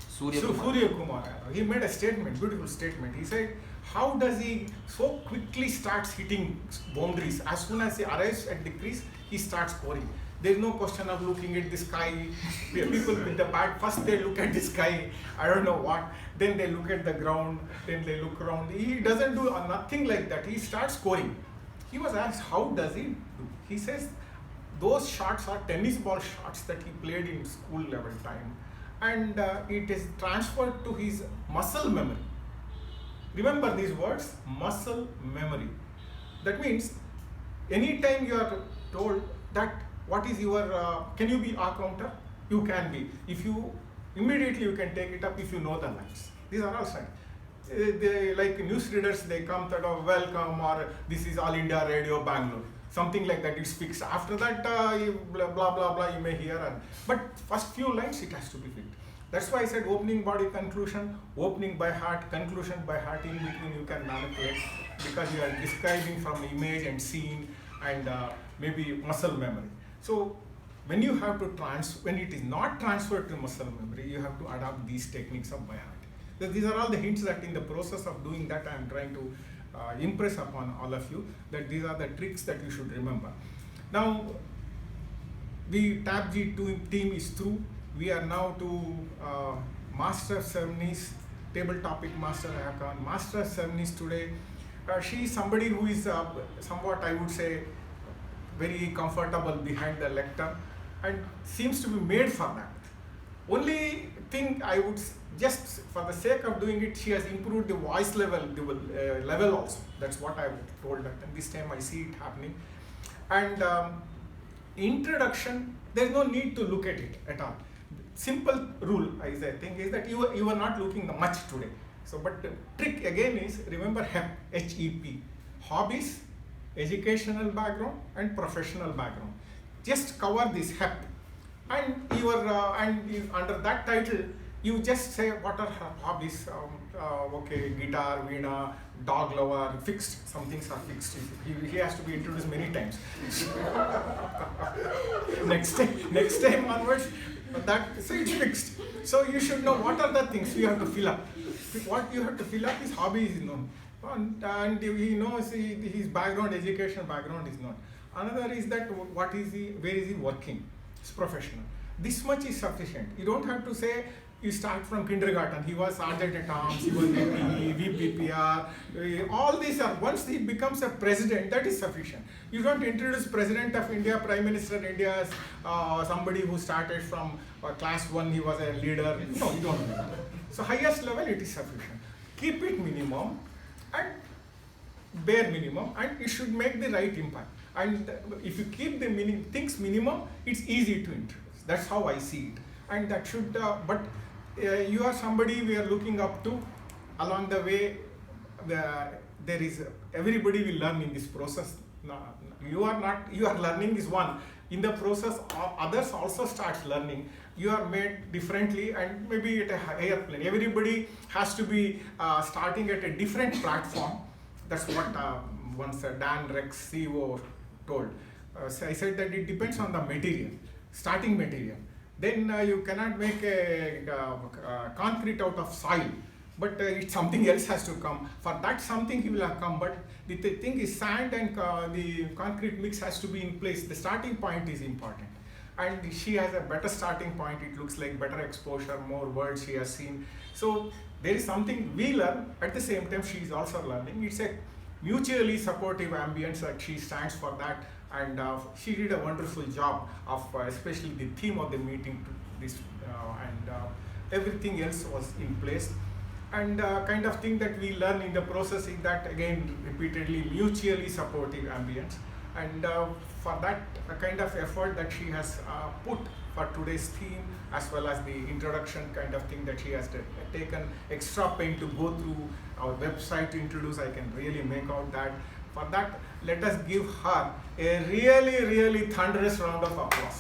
Surya Kumar. He made a statement, beautiful statement. He said, how does he so quickly starts hitting boundaries? As soon as he arrives at the crease, he starts scoring. There is no question of looking at the sky. People with the bat, first they look at the sky, I don't know what, then they look at the ground, then they look around. He doesn't do nothing like that. He starts scoring. He was asked, how does he do? He says, those shots are tennis ball shots that he played in school level time, and it is transferred to his muscle memory. Remember these words, muscle memory. That means anytime you are told that what is your, can you be a counter? You can be. If you, immediately you can take it up if you know the lines. These are all signs. They, like news readers, they come that welcome, or this is All India Radio Bangalore. Something like that, it's fixed. After that, blah, blah, blah, blah, you may hear. But first few lines, it has to be fixed. That's why I said opening body, conclusion, opening by heart, conclusion by heart. In between you can manipulate because you are describing from image and scene and maybe muscle memory. So when you have to when it is not transferred to muscle memory, you have to adopt these techniques of by heart. These are all the hints that in the process of doing that, I am trying to impress upon all of you that these are the tricks that you should remember. Now, the TAPG team is through. We are now to Master Ceremonies, Table Topic Master. I have gone Master Ceremonies today. She is somebody who is somewhat, I would say, very comfortable behind the lectern and seems to be made for that. Only thing I would just for the sake of doing it, she has improved the voice level, level also. That's what I told her, and this time I see it happening. And introduction, there's no need to look at it at all. Simple rule, I think, is that you are not looking much today. So, but the trick again is remember HEP, H-E-P, hobbies, educational background, and professional background. Just cover this HEP, and under that title, you just say what are her hobbies. Okay, guitar, veena, dog lover, fixed. Some things are fixed. He has to be introduced many times. next time onwards, so it's fixed. So you should know what are the things you have to fill up. What you have to fill up is hobby is known. and he knows his background, education background is not. Another is that what is he, where is he working? It's professional. This much is sufficient. You don't have to say you start from kindergarten. He was sergeant at arms, he was VPPR. All these are, once he becomes a president, that is sufficient. You don't introduce President of India, Prime Minister of India as somebody who started from class 1, he was a leader. No, you don't do that. So highest level, it is sufficient. Keep it minimum and bare minimum, and it should make the right impact. And if you keep the things minimum, it's easy to introduce. That's how I see it. And that should, you are somebody we are looking up to. Along the way, there is, everybody will learn in this process. You are learning is one. In the process, others also starts learning. You are made differently and maybe at a higher plane. Everybody has to be starting at a different platform. That's what once Dan Rex, CEO, told. So I said that it depends on the material, starting material. Then you cannot make a concrete out of soil, but something else has to come. For that something he will have come, but the thing is sand and the concrete mix has to be in place. The starting point is important. And she has a better starting point, it looks like better exposure, more words she has seen. So there is something we learn, at the same time she is also learning. It's a mutually supportive ambience that she stands for that. And she did a wonderful job of especially the theme of the meeting, and everything else was in place. And kind of thing that we learn in the process is that, again, repeatedly mutually supportive ambience. And for that kind of effort that she has put for today's theme, as well as the introduction kind of thing that she has taken extra pain to go through our website to introduce, I can really make out that. For that, let us give her a really, really thunderous round of applause.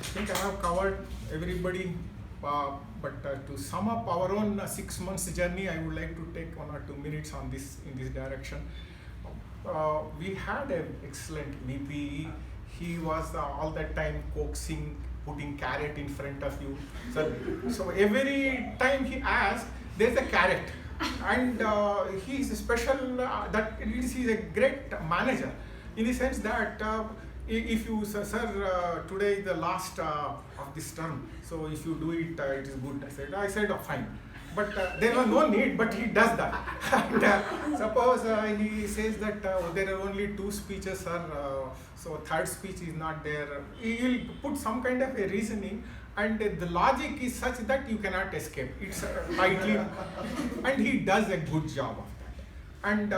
I think I have covered everybody, but to sum up our own 6 months journey, I would like to take 1 or 2 minutes on this in this direction. We had an excellent VPE. He was all that time coaxing, putting carrot in front of you. So every time he asked, there's a carrot. And he's special, he's a great manager in the sense that if you, sir, today is the last of this term, so if you do it, it is good. I said, oh, fine. But there was no need, but he does that. And, suppose he says that there are only 2 speeches, sir, so third speech is not there. He will put some kind of a reasoning, and the logic is such that you cannot escape. It's tightly, and he does a good job of that. And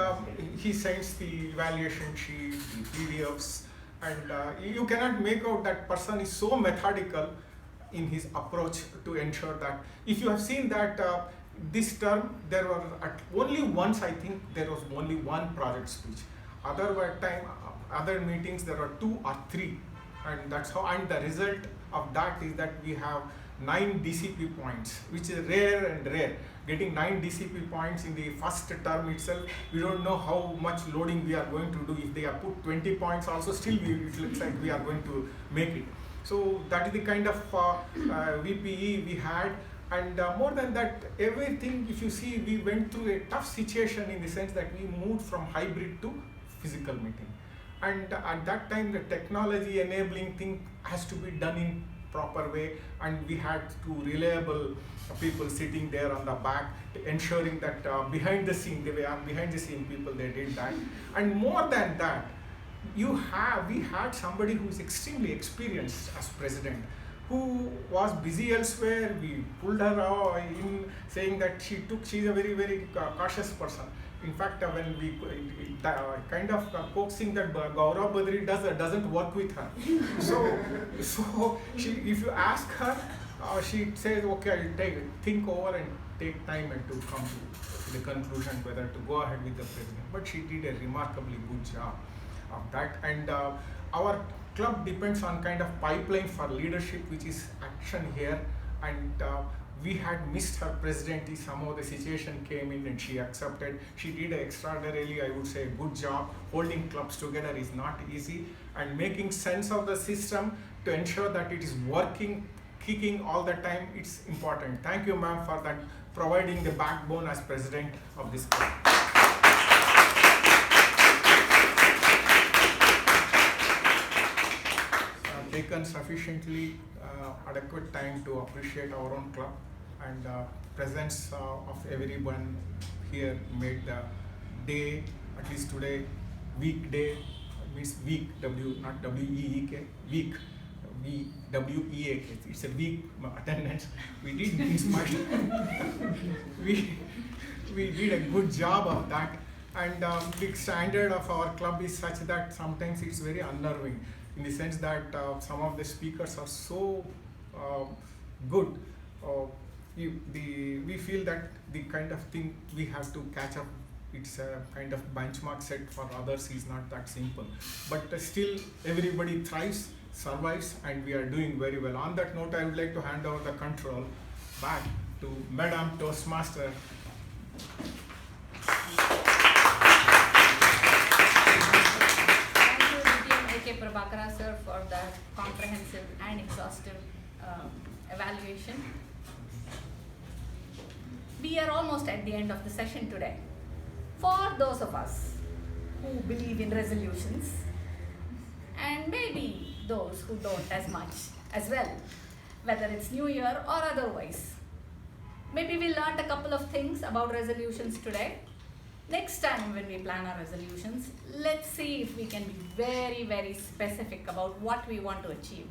he sends the evaluation sheet, the PDFs, and you cannot make out that person is so methodical in his approach to ensure that. If you have seen that this term, there were only once, I think there was only 1 project speech. Other meetings there were 2 or 3, and that's how. And the result of that is that we have 9 DCP points, which is rare and rare. Getting 9 DCP points in the first term itself, we don't know how much loading we are going to do. If they have put 20 points also, still it looks like we are going to make it. So that is the kind of VPE we had. And more than that, everything, if you see, we went through a tough situation in the sense that we moved from hybrid to physical meeting. And at that time, the technology enabling thing has to be done in proper way, and we had 2 reliable people sitting there on the back, ensuring that behind the scene people, they did that. And more than that, we had somebody who is extremely experienced as president, who was busy elsewhere. We pulled her in, saying that she's a very, very cautious person. In fact, when we kind of coaxing that Gaurav Badri doesn't work with her. So if you ask her, she says, okay, I'll think over and take time and to come to the conclusion whether to go ahead with the president. But she did a remarkably good job of that. And our club depends on kind of pipeline for leadership, which is action here. And we had missed her presidency. Somehow the situation came in and she accepted. She did extraordinarily, I would say, a good job. Holding clubs together is not easy, and making sense of the system to ensure that it is working kicking all the time, it's important. Thank you, ma'am, for that, providing the backbone as president of this club. Taken sufficiently adequate time to appreciate our own club, and presence of everyone here made the day, at least today, weekday, means week, not W-E-E-K, week, W-E-A-K, it's a week attendance. We did inspire, we did a good job of that, and the standard of our club is such that sometimes it's very unnerving, in the sense that some of the speakers are so good. We feel that the kind of thing we have to catch up, it's a kind of benchmark set for others is not that simple. But still everybody thrives, survives, and we are doing very well. On that note, I would like to hand over the control back to Madam Toastmaster. Prabhakara sir, for that comprehensive and exhaustive evaluation. We are almost at the end of the session today. For those of us who believe in resolutions, and maybe those who don't as much as well, whether it's New Year or otherwise, maybe we learned a couple of things about resolutions today. Next time when we plan our resolutions, let's see if we can be very, very specific about what we want to achieve.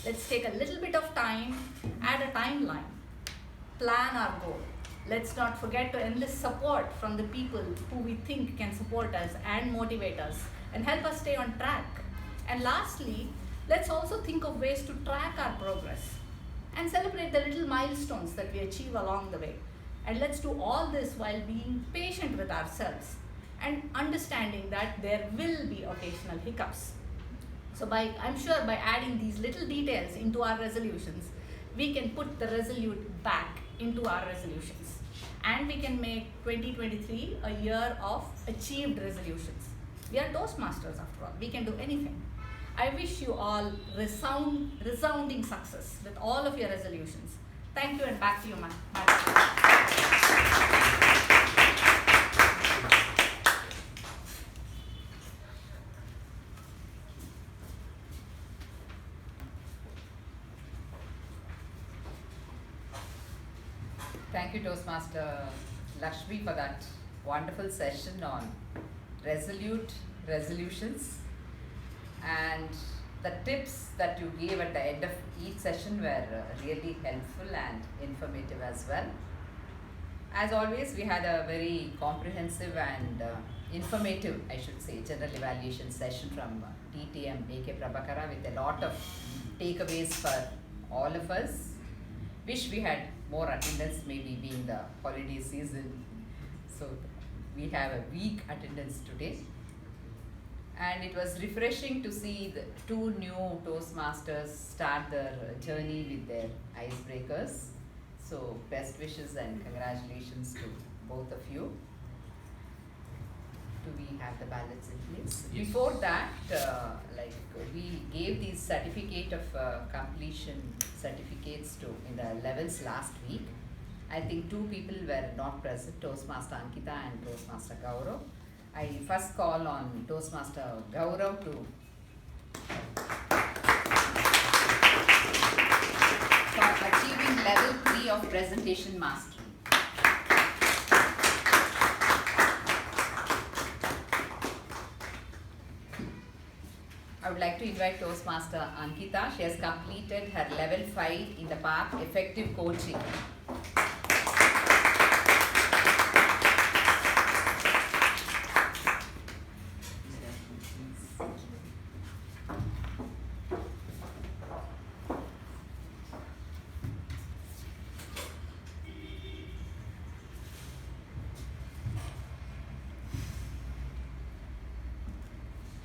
Let's take a little bit of time, add a timeline, plan our goal. Let's not forget to enlist support from the people who we think can support us and motivate us and help us stay on track. And lastly, let's also think of ways to track our progress and celebrate the little milestones that we achieve along the way. And let's do all this while being patient with ourselves and understanding that there will be occasional hiccups. So I'm sure by adding these little details into our resolutions, we can put the Resolute back into our resolutions. And we can make 2023 a year of achieved resolutions. We are Toastmasters after all, we can do anything. I wish you all resounding success with all of your resolutions. Thank you, and back to you, ma'am. Thank you, Toastmaster Lakshmi, for that wonderful session on Resolute resolutions, and the tips that you gave at the end of each session were really helpful and informative as well. As always, we had a very comprehensive and informative, I should say, general evaluation session from DTM AK Prabhakara with a lot of takeaways for all of us. Wish we had more attendance, maybe being the holiday season. So we have a weak attendance today. And it was refreshing to see the two new Toastmasters start their journey with their icebreakers. So best wishes and congratulations to both of you. Do we have the ballots in place? Yes. Before that, we gave these certificate of completion certificates in the levels last week. I think two people were not present, Toastmaster Ankita and Toastmaster Gaurav. I first call on Toastmaster Gaurav for achieving level 3 of presentation mastery. I would like to invite Toastmaster Ankita. She has completed her level 5 in the path effective coaching.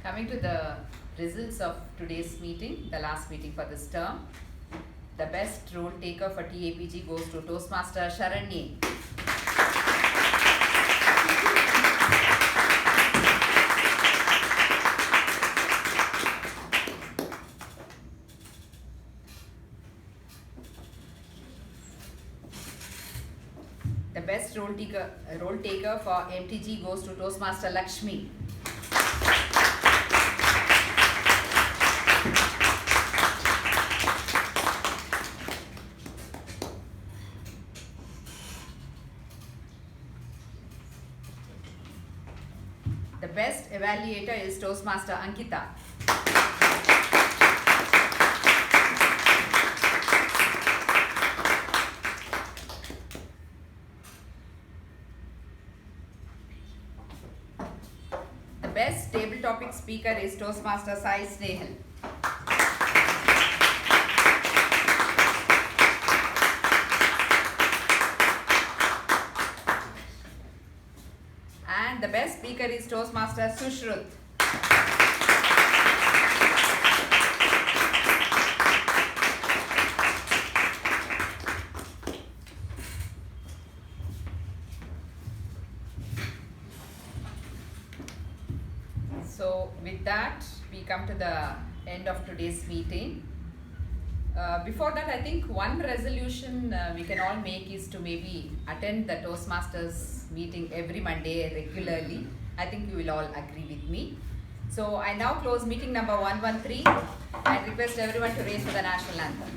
Coming to the results of today's meeting, the last meeting for this term, the best role taker for TAPG goes to Toastmaster Sharanye. role taker for MTG goes to Toastmaster Lakshmi. The best evaluator is Toastmaster Ankita. The best table topic speaker is Toastmaster Sai Snehal. And the best speaker is Toastmaster Sushruth. So with that, we come to the end of today's meeting. Before that, I think one resolution we can all make is to maybe attend the Toastmasters meeting every Monday regularly. I think you will all agree with me. So I now close meeting number 113 and request everyone to raise for the national anthem.